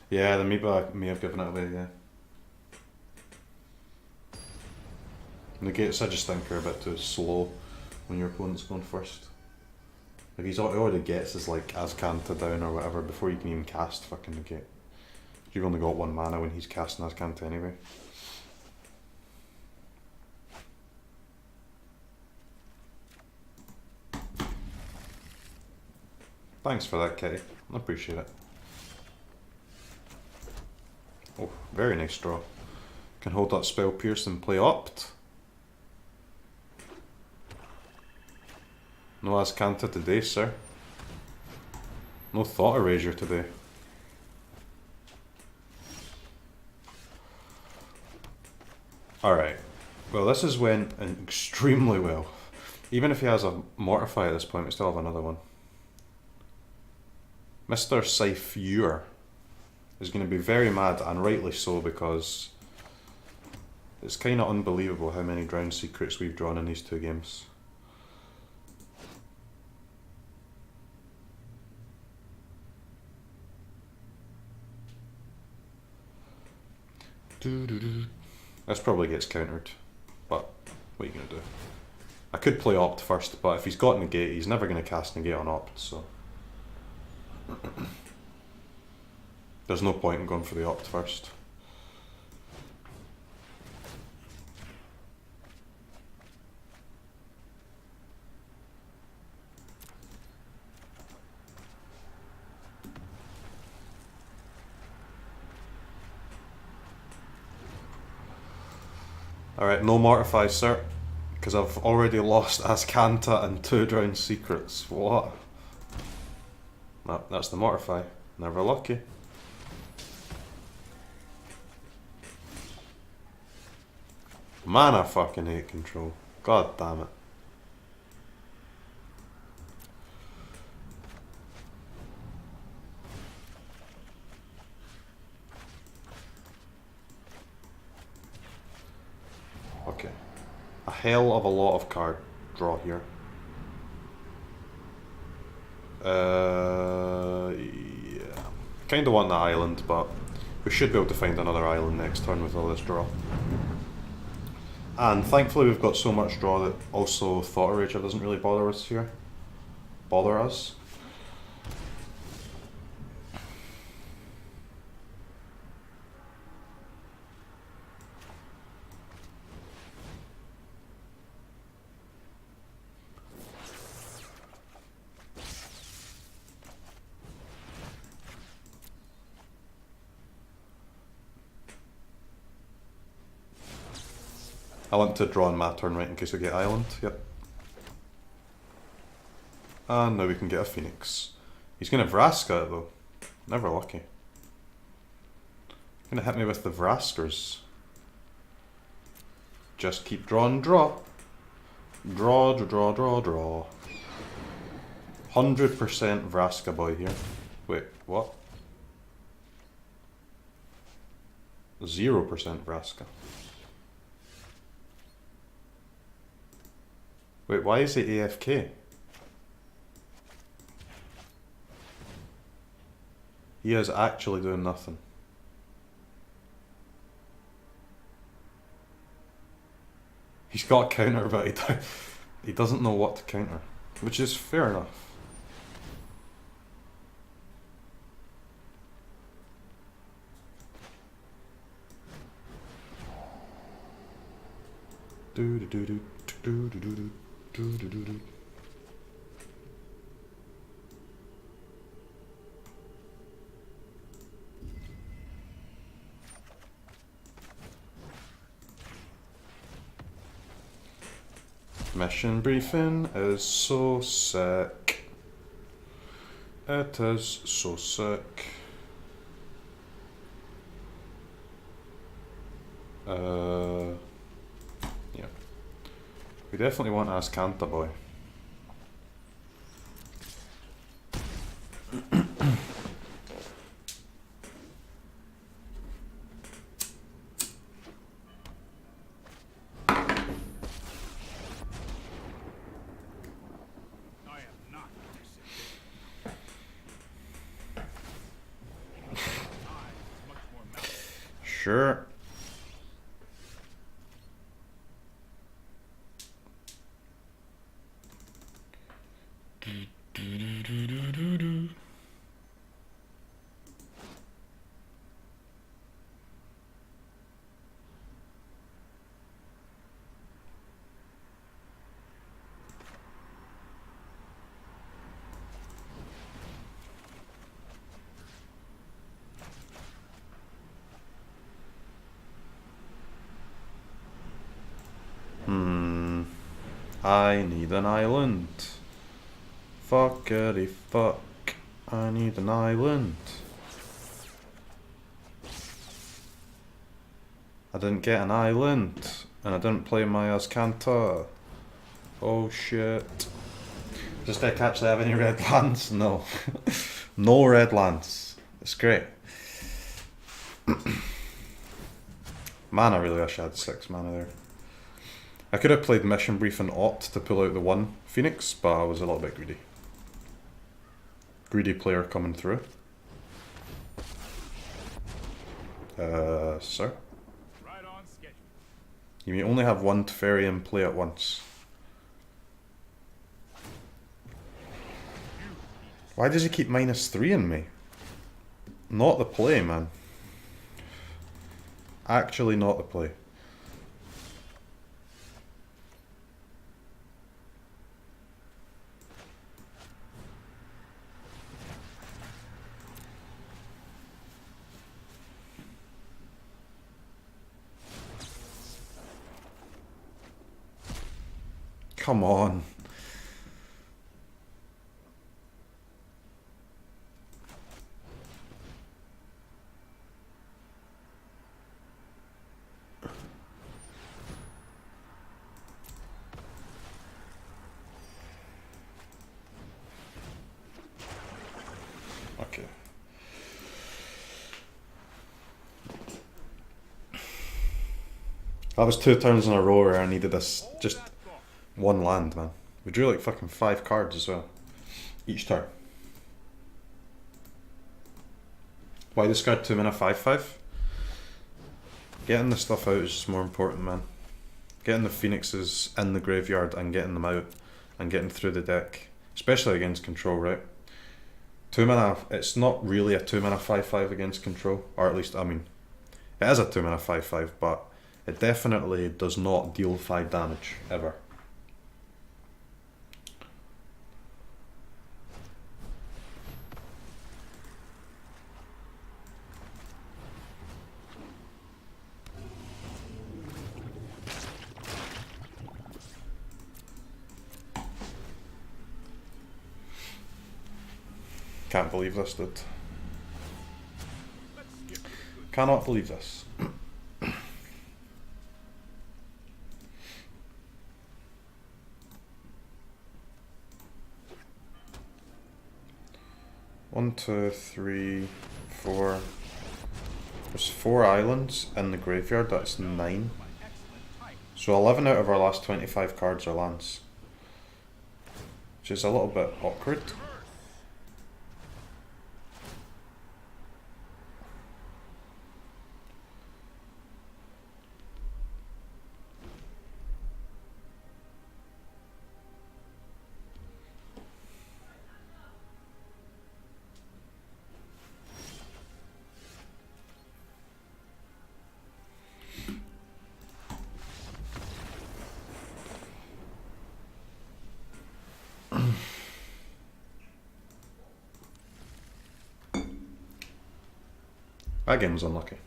Yeah, the Amoeba may have given it away, yeah. Negates I just think are a bit too slow when your opponent's going first. Like, he already gets his like Ascanta down or whatever before you can even cast fucking negate. You've only got 1 mana when he's casting Ascanta anyway. Thanks for that, Kitty. I appreciate it. Oh, very nice draw. Can hold that spell pierce and play opt. No Ascanta today, sir. No Thought Erasure today. Alright. Well, this has went extremely well. Even if he has a Mortify at this point, we still have another one. Mr. Scythe is going to be very mad, and rightly so, because it's kind of unbelievable how many Drowned Secrets we've drawn in these two games. This probably gets countered, but what are you going to do? I could play Opt first, but if he's got Negate, he's never going to cast Negate on Opt, so... There's no point in going for the Opt first. Alright, no Mortify, sir. Because I've already lost Ascanta and 2 Drowned Secrets. What? No, that's the Mortify. Never lucky. Man, I fucking hate control. God damn it. Okay. A hell of a lot of card draw here. Yeah. Kinda want the island, but we should be able to find another island next turn with all this draw. And thankfully we've got so much draw that also Thought Eraser doesn't really bother us here. Bother us. I want to draw on my turn right in case we get island, yep. And now we can get a Phoenix. He's gonna Vraska it though. Never lucky. Gonna hit me with the Vraskers. Just keep drawing, draw. Draw, draw, draw, draw. 100% Vraska boy here. Wait, what? 0% Vraska. Wait, why is it AFK? He is actually doing nothing. He's got a counter, but he doesn't know what to counter, which is fair enough. Do do do do do do do do. Do. Mission briefing is so sick. It is so sick. Yeah. We definitely want Ascanta boy. Sure. I need an island. Fuckity fuck. I need an island. I didn't get an island. and I didn't play my Azcanta. Oh shit. Does this deck actually have any red lands? No. No red lands. It's great. Mana, really wish I had 6 mana there. I could have played Mission Brief and Ott to pull out the 1 Phoenix, but I was a little bit greedy. Greedy player coming through. Sir? Right on schedule. You may only have 1 Teferi in play at once. Why does he keep -3 in me? Not the play, man. Actually not the play. Come on. Okay. That was 2 turns in a row where I needed this just 1 land, man. We drew like fucking 5 cards as well. Each turn. Why discard 2 mana 5/5? Getting the stuff out is just more important, man. Getting the Phoenixes in the graveyard and getting them out and getting through the deck. Especially against control, right? 2 mana, it's not really a 2 mana 5/5 against control. Or at least, I mean, it is a 2 mana 5/5, but it definitely does not deal 5 damage, ever. Can't believe this, dude. Cannot believe this. One, two, three, four. There's 4 islands in the graveyard, that's 9. So 11 out of our last 25 cards are lands. Which is a little bit awkward. That game was unlucky.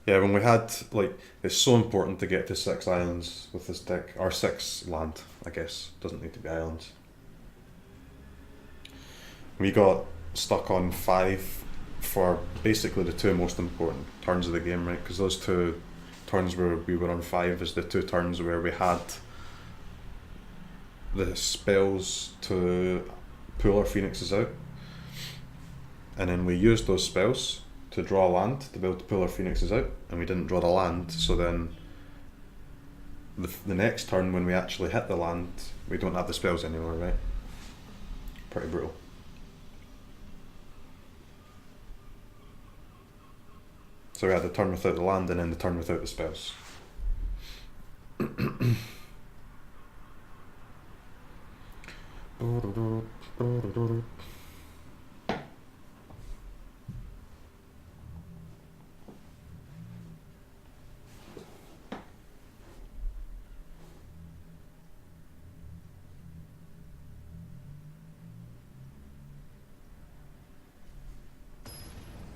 Yeah, when we had, like, it's so important to get to 6 islands with this deck, or 6 land, I guess, doesn't need to be islands. We got stuck on 5 for basically the 2 most important turns of the game, right? Because those 2 turns where we were on 5 is the 2 turns where we had the spells to pull our Phoenixes out. And then we used those spells to draw a land to be able to pull our Phoenixes out, and we didn't draw the land, so then the next turn when we actually hit the land, we don't have the spells anymore, right? Pretty brutal. So we had the turn without the land and then the turn without the spells.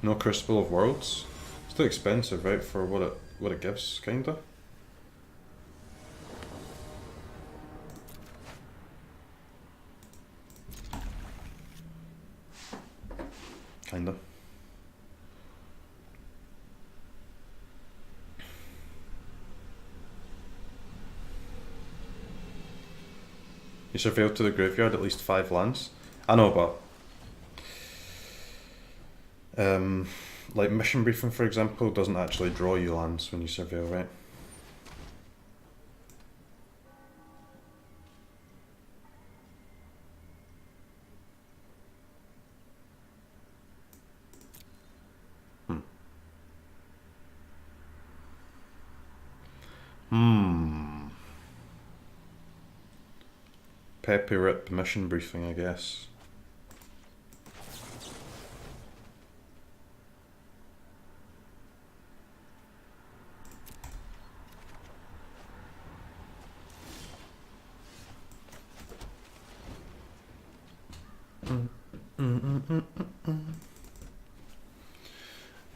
No Crucible of Worlds. It's too expensive, right, for what it gives, kinda. Kinda. You surveil to the graveyard at least 5 lands. I know, but like mission briefing, for example, doesn't actually draw you lands when you surveil, right? Pepe Rip mission briefing, I guess.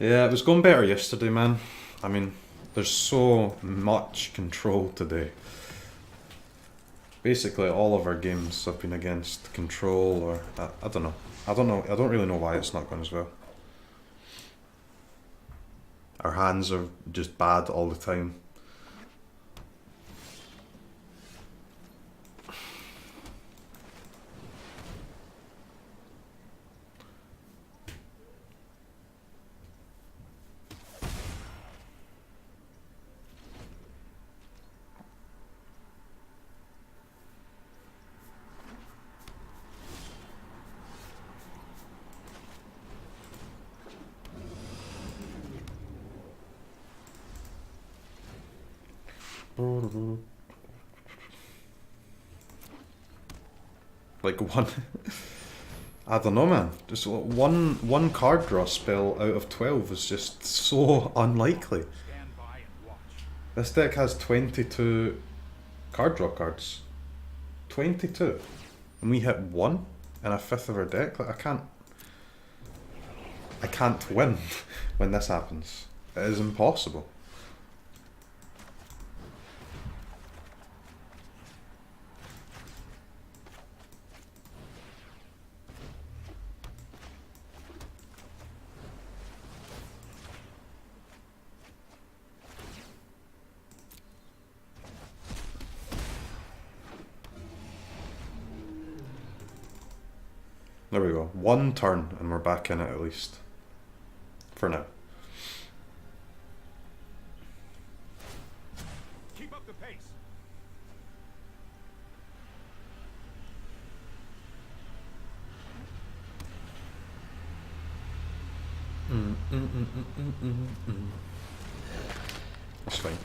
Yeah, it was going better yesterday, man. I mean, there's so much control today. Basically, all of our games have been against control, or I don't know. I don't really know why it's not going as well. Our hands are just bad all the time. Like one, I don't know, man. Just one card draw spell out of 12 is just so unlikely. Stand by and watch. This deck has 22 card draw cards. 22, and we hit one in a fifth of our deck. Like I can't win when this happens. It is impossible. There we go. One turn and we're back in it at least. For now. Keep up the pace. That's fine.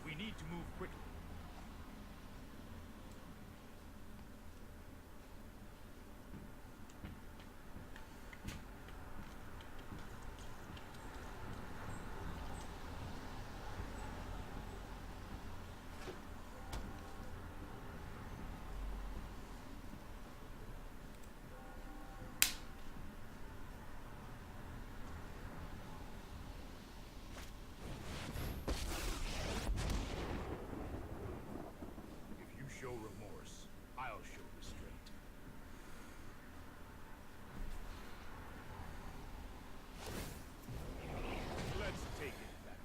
We need to move quickly. If you show remorse, I'll show restraint. Let's take it back.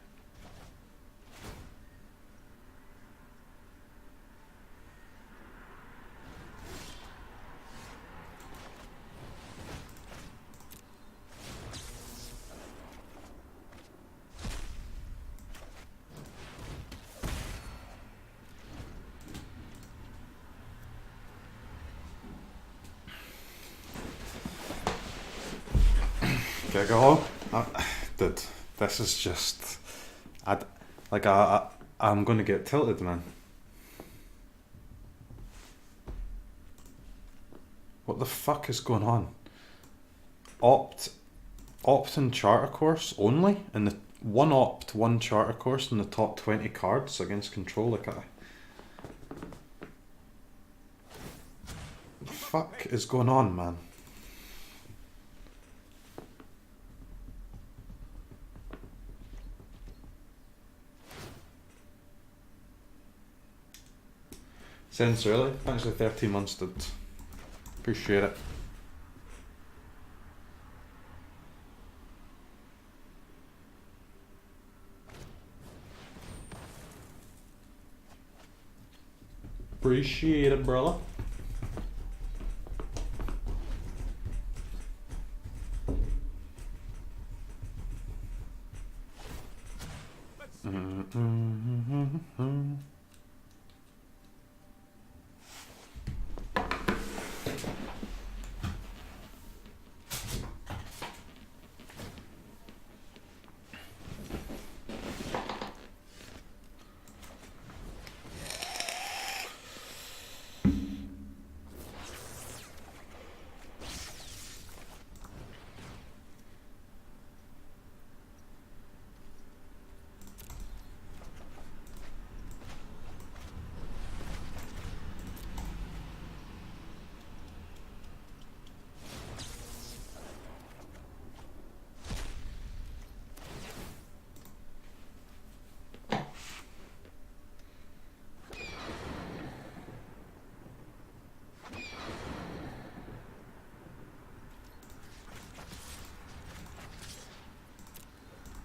Okay, go home. Dude, this is just... I'm gonna get tilted, man. What the fuck is going on? Opt and charter course only? In the one opt, one charter course in the top 20 cards against control? Like, fuck is going on, man? Sincerely, thanks for 13 months, dude. Appreciate it. Appreciate it, brother.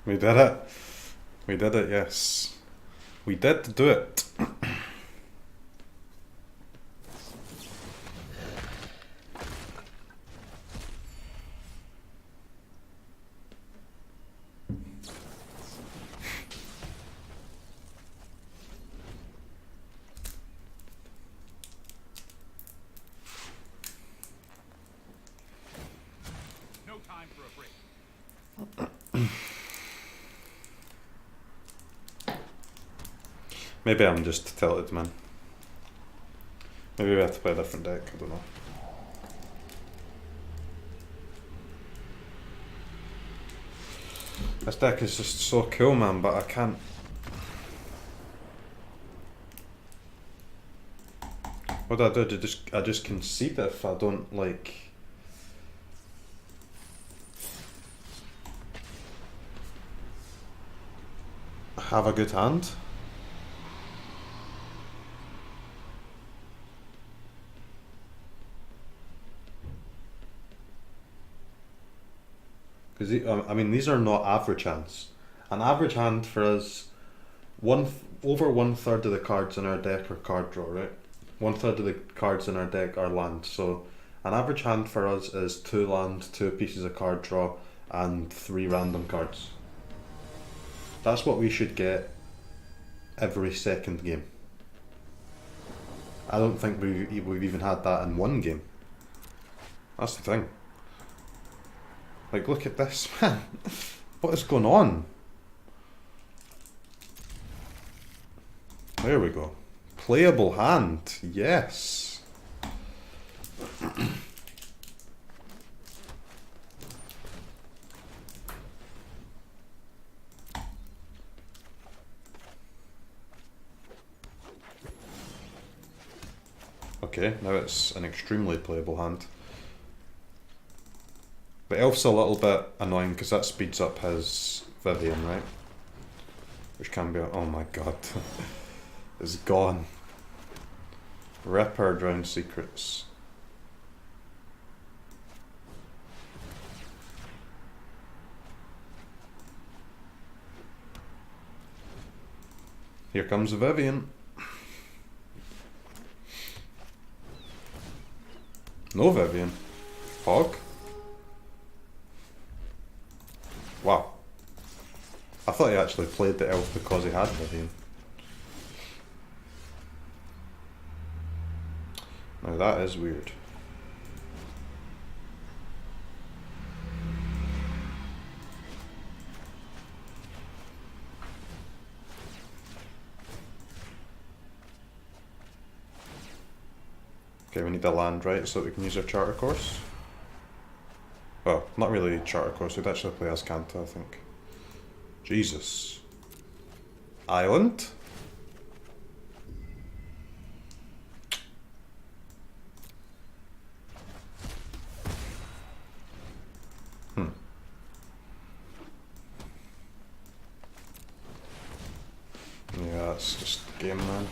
We did it. We did it, yes. We did do it. No time for a break. Maybe I'm just tilted, man. Maybe we have to play a different deck, I don't know. This deck is just so cool, man, but I can't... What do I do? I just concede if I don't, like... have a good hand? Because I mean, these are not average hands. An average hand for us, over 1/3 of the cards in our deck are card draw, right? 1/3 of the cards in our deck are land. So an average hand for us is 2 land, 2 pieces of card draw, and 3 random cards. That's what we should get every second game. I don't think we've even had that in one game. That's the thing. Like, look at this, man. What is going on? There we go. Playable hand. Yes. Okay, now it's an extremely playable hand. The elf's a little bit annoying because that speeds up his Vivian, right? Which can be... oh my god. It's gone. Rip her drowned secrets. Here comes the Vivian. No Vivian. Hog? Wow. I thought he actually played the elf because he had Vivian. Now that is weird. Okay, we need a land, right, so that we can use our charter course. Well, not really charter course, we'd actually play as Kanta, I think. Jesus. Island? game, man.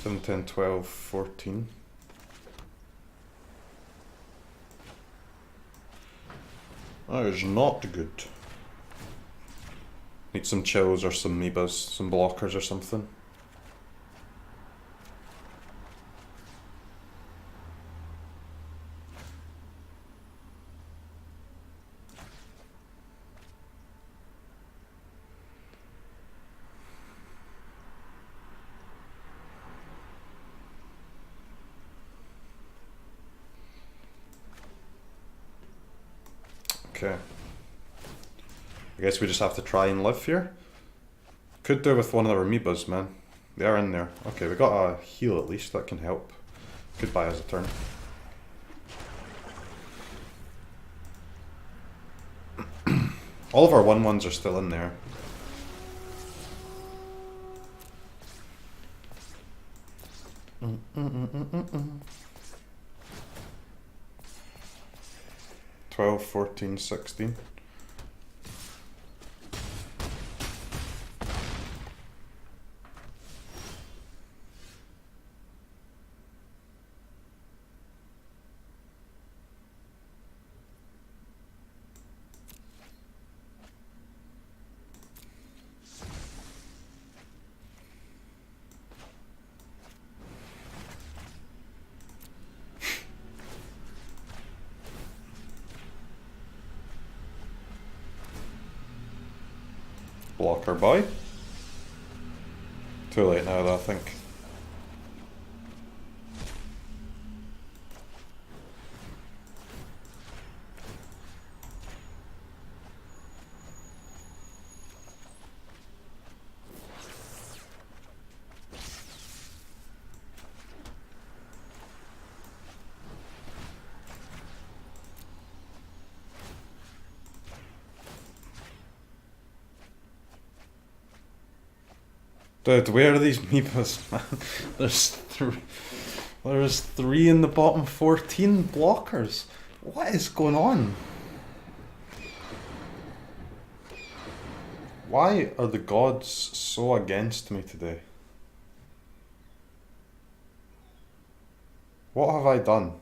7, 10, 12, 14. That is not good. Need some chills or some Meebas, some blockers or something. Okay. I guess we just have to try and live here. Could do with one of our amoebas, man. They are in there. Okay, we got a heal at least, that can help. Could buy us a turn. All of our 1/1s are still in there. Mm. 12, 14, 16. Blocker boy. Too late now though, I think. Dude, where are these Meebas, man? There's three in the bottom 14 blockers. What is going on? Why are the gods so against me today? What have I done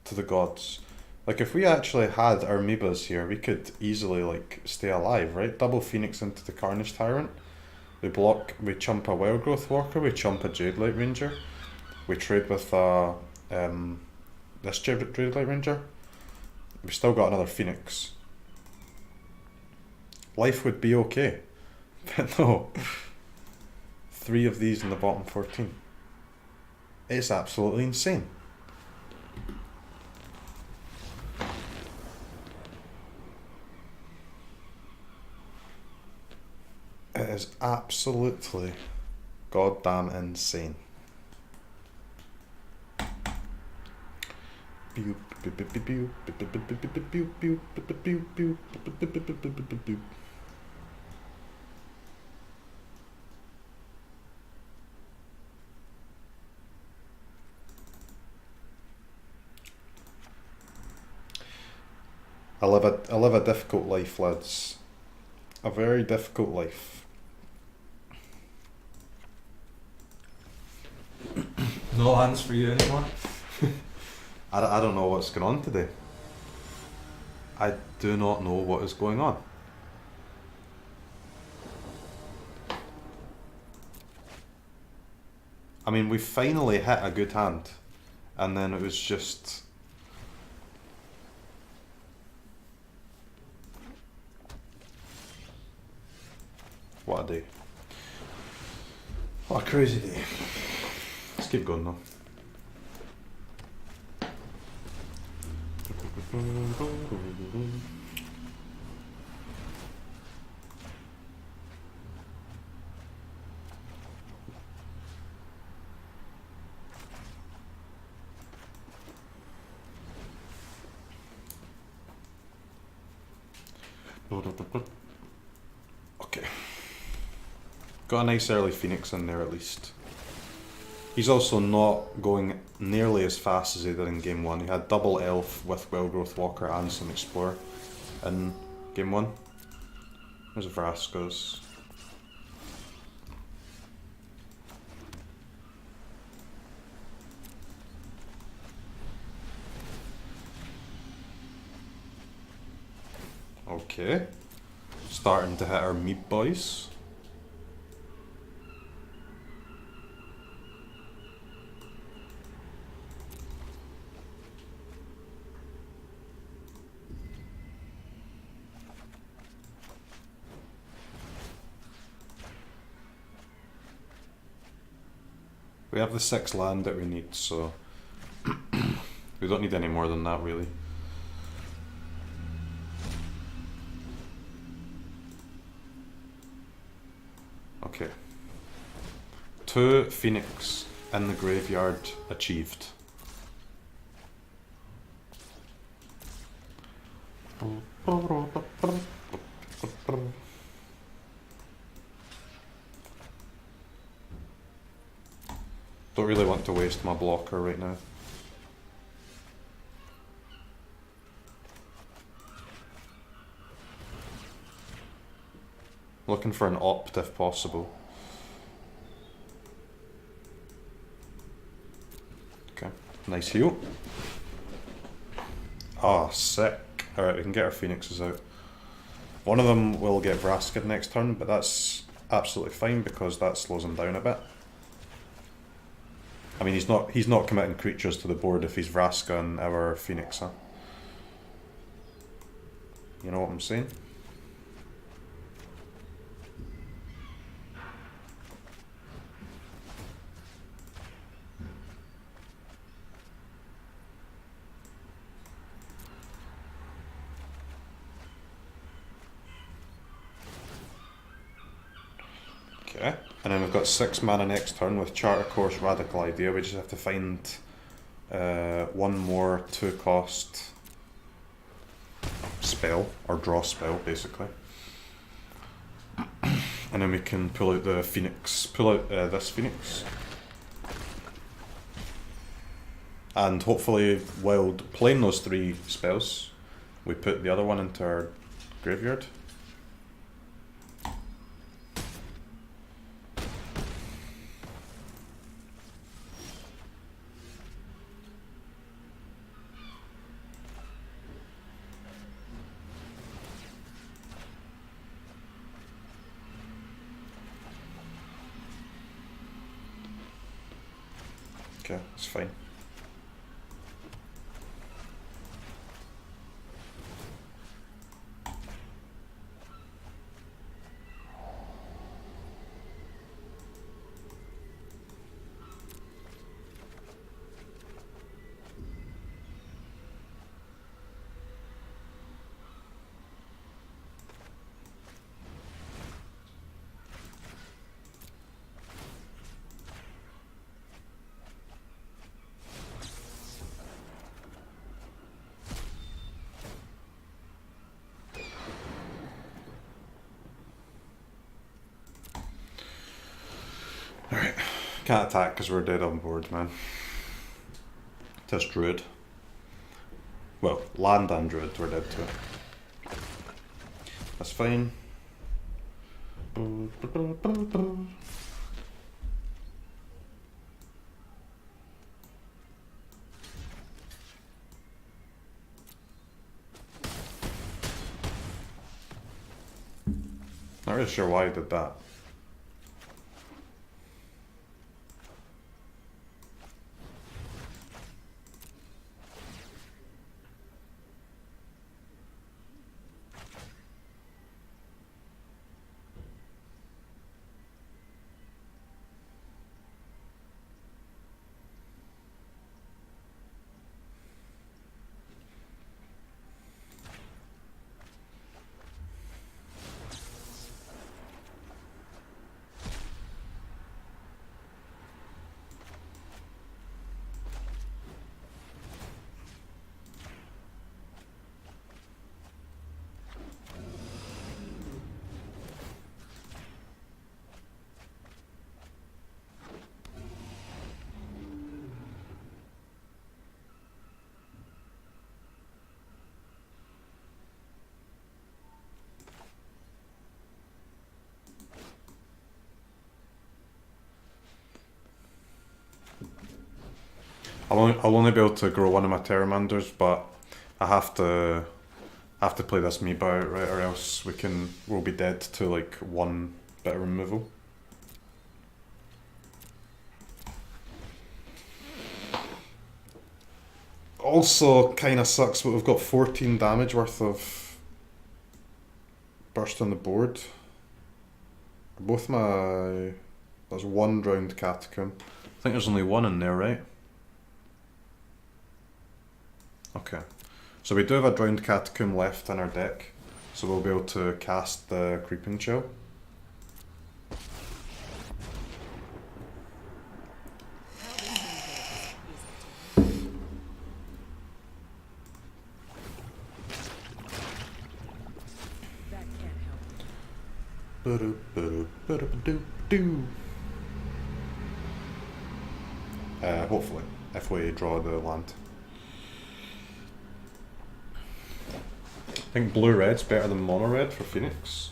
to the gods? Like, if we actually had our Meebas here, we could easily, like, stay alive, right? Double Phoenix into the Carnage Tyrant. We block, we chump a Wild Growth Walker, we chump a Jade Light Ranger. We trade with this Jade Light Ranger. We've still got another Phoenix. Life would be okay. But no. 3 of these in the bottom 14. It's absolutely insane. It is absolutely goddamn insane. I live a difficult life, lads. A very difficult life. No hands for you anymore? I don't know what's going on today. I do not know what is going on. I mean, we finally hit a good hand, and then it was just... What a day. What a crazy day. Let's keep going though. Okay. Got a nice early Phoenix in there at least. He's also not going nearly as fast as he did in game 1. He had double Elf with Wild Growth Walker and some Explorer in game 1. There's Vraska's. Okay. Starting to hit our meat boys. We have the 6 land that we need, so we don't need any more than that, really. Okay. 2 Phoenix in the graveyard achieved. Don't really want to waste my blocker right now. Looking for an opt if possible. Okay, nice heal. Ah, sick. Alright, we can get our Phoenixes out. One of them will get Vrasked next turn, but that's absolutely fine because that slows him down a bit. I mean, he's not committing creatures to the board if he's Vraska and our Phoenix, huh? You know what I'm saying? Okay, and then we've got 6 mana next turn with Charter Course, Radical Idea. We just have to find one more 2-cost spell, or draw spell, basically. And then we can pull out the Phoenix, pull out this Phoenix. And hopefully, while playing those 3 spells, we put the other one into our graveyard. Okay, that's fine. Alright, can't attack because we're dead on board, man. Test Druid. Well, land and Druid, we're dead too. That's fine. Not really sure why I did that. I'll only be able to grow one of my Terramanders, but I have to I have to play this Meeba out, right, or else we'll be dead to like one bit of removal. Also, kind of sucks, but we've got 14 damage worth of burst on the board. Both my... There's one drowned catacomb. I think there's only one in there, right? Okay. So we do have a drowned catacomb left in our deck, so we'll be able to cast the Creeping Chill. That can't help. Hopefully, if we draw the land. I think blue-red's better than mono-red for Phoenix.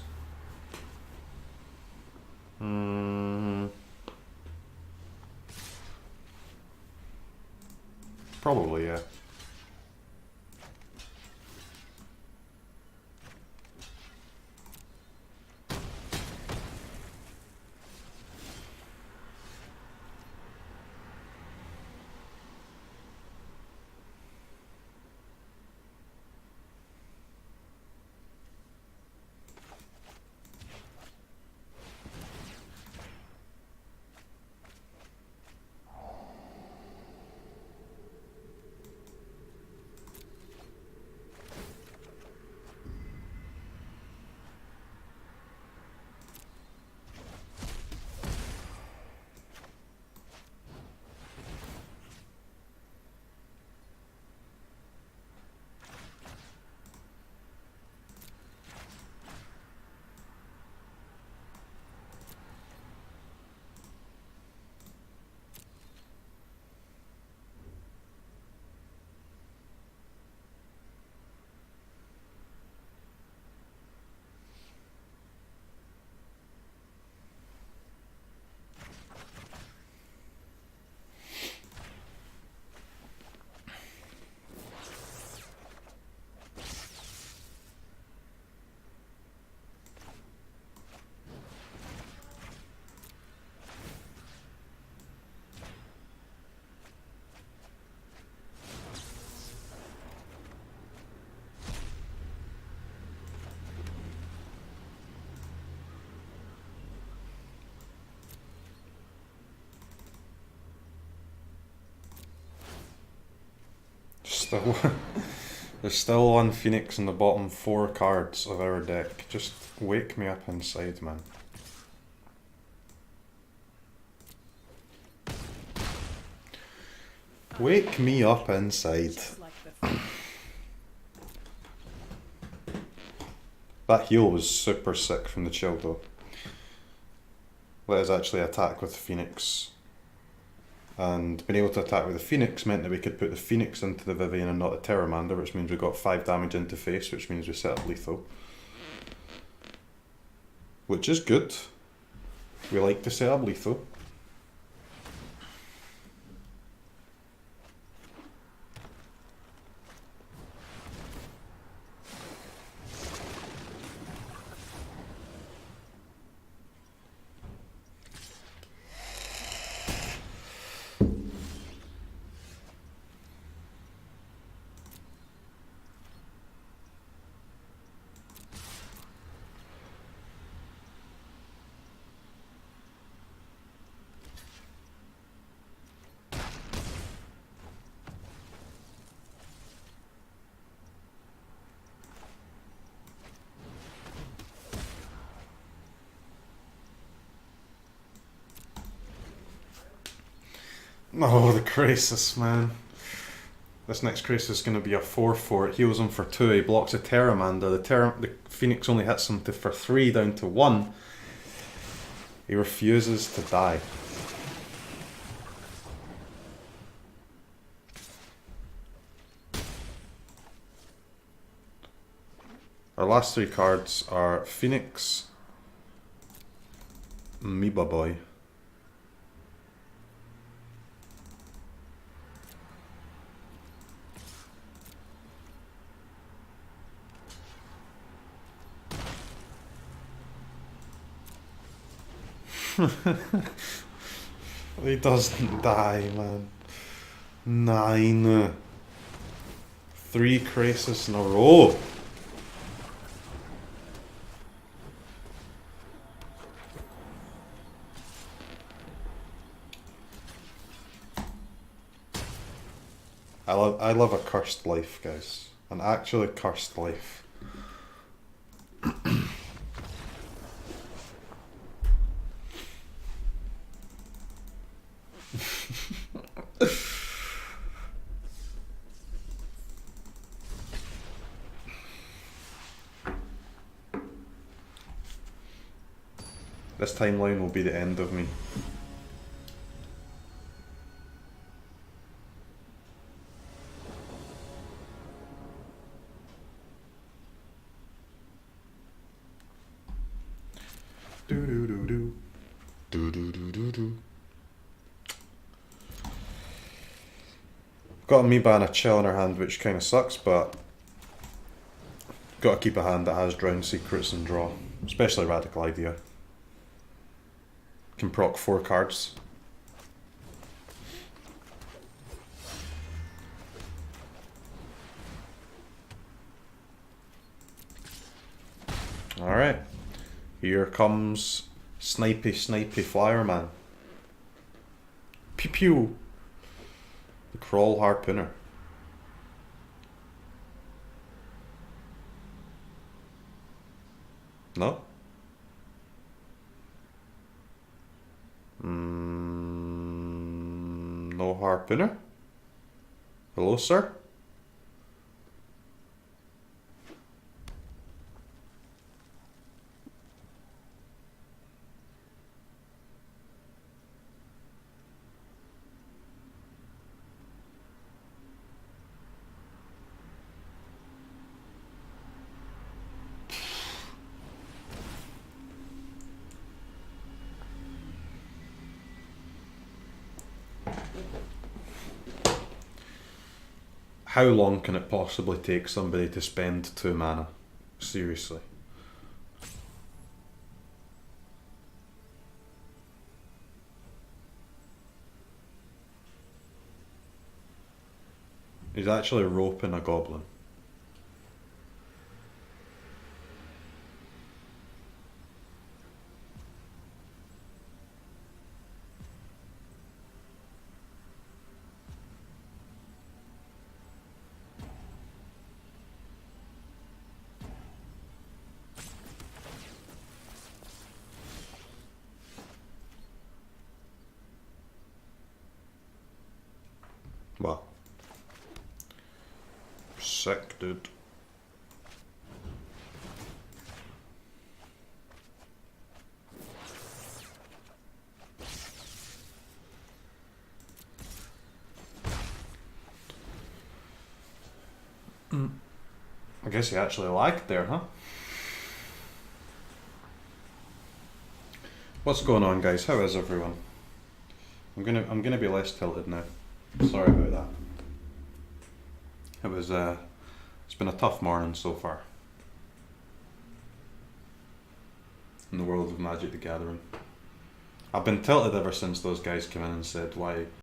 Probably, yeah. Still, there's still one Phoenix in the bottom 4 cards of our deck. Just wake me up inside, man. Wake me up inside. Just like before. That heal was super sick from the chill though. Let us actually attack with the Phoenix. And being able to attack with the Phoenix meant that we could put the Phoenix into the Vivian and not the Terramander, which means we got 5 damage into face, which means we set up lethal. Which is good. We like to set up lethal. Oh, the Crisis, man. This next Crisis is going to be a 4-4. It heals him for 2. He blocks a Terramander. The Phoenix only hits him for 3 down to 1. He refuses to die. Our last 3 cards are Phoenix, Meeba Boy, He doesn't die, man. 9. 3 crisis in a row. I love a cursed life, guys. An actually cursed life. This timeline will be the end of me. Do do do do. Do do do do do. Got a Amoeba and a Chill in her hand, which kind of sucks, but got to keep a hand that has Drown Secrets and draw, especially Radical Idea. Can proc 4 cards. Alright. Here comes Snipey Flyer Man. Pew pew. The Crawl Harpooner. No? No Harpooner? Hello, sir? How long can it possibly take somebody to spend 2 mana? Seriously. He's actually roping a goblin. Wow. Sick, dude. I guess he actually lagged there, huh? What's going on, guys? How is everyone? I'm gonna be less tilted now. Sorry about that. It's been a tough morning so far in the world of Magic the Gathering. I've been tilted ever since those guys came in and said, why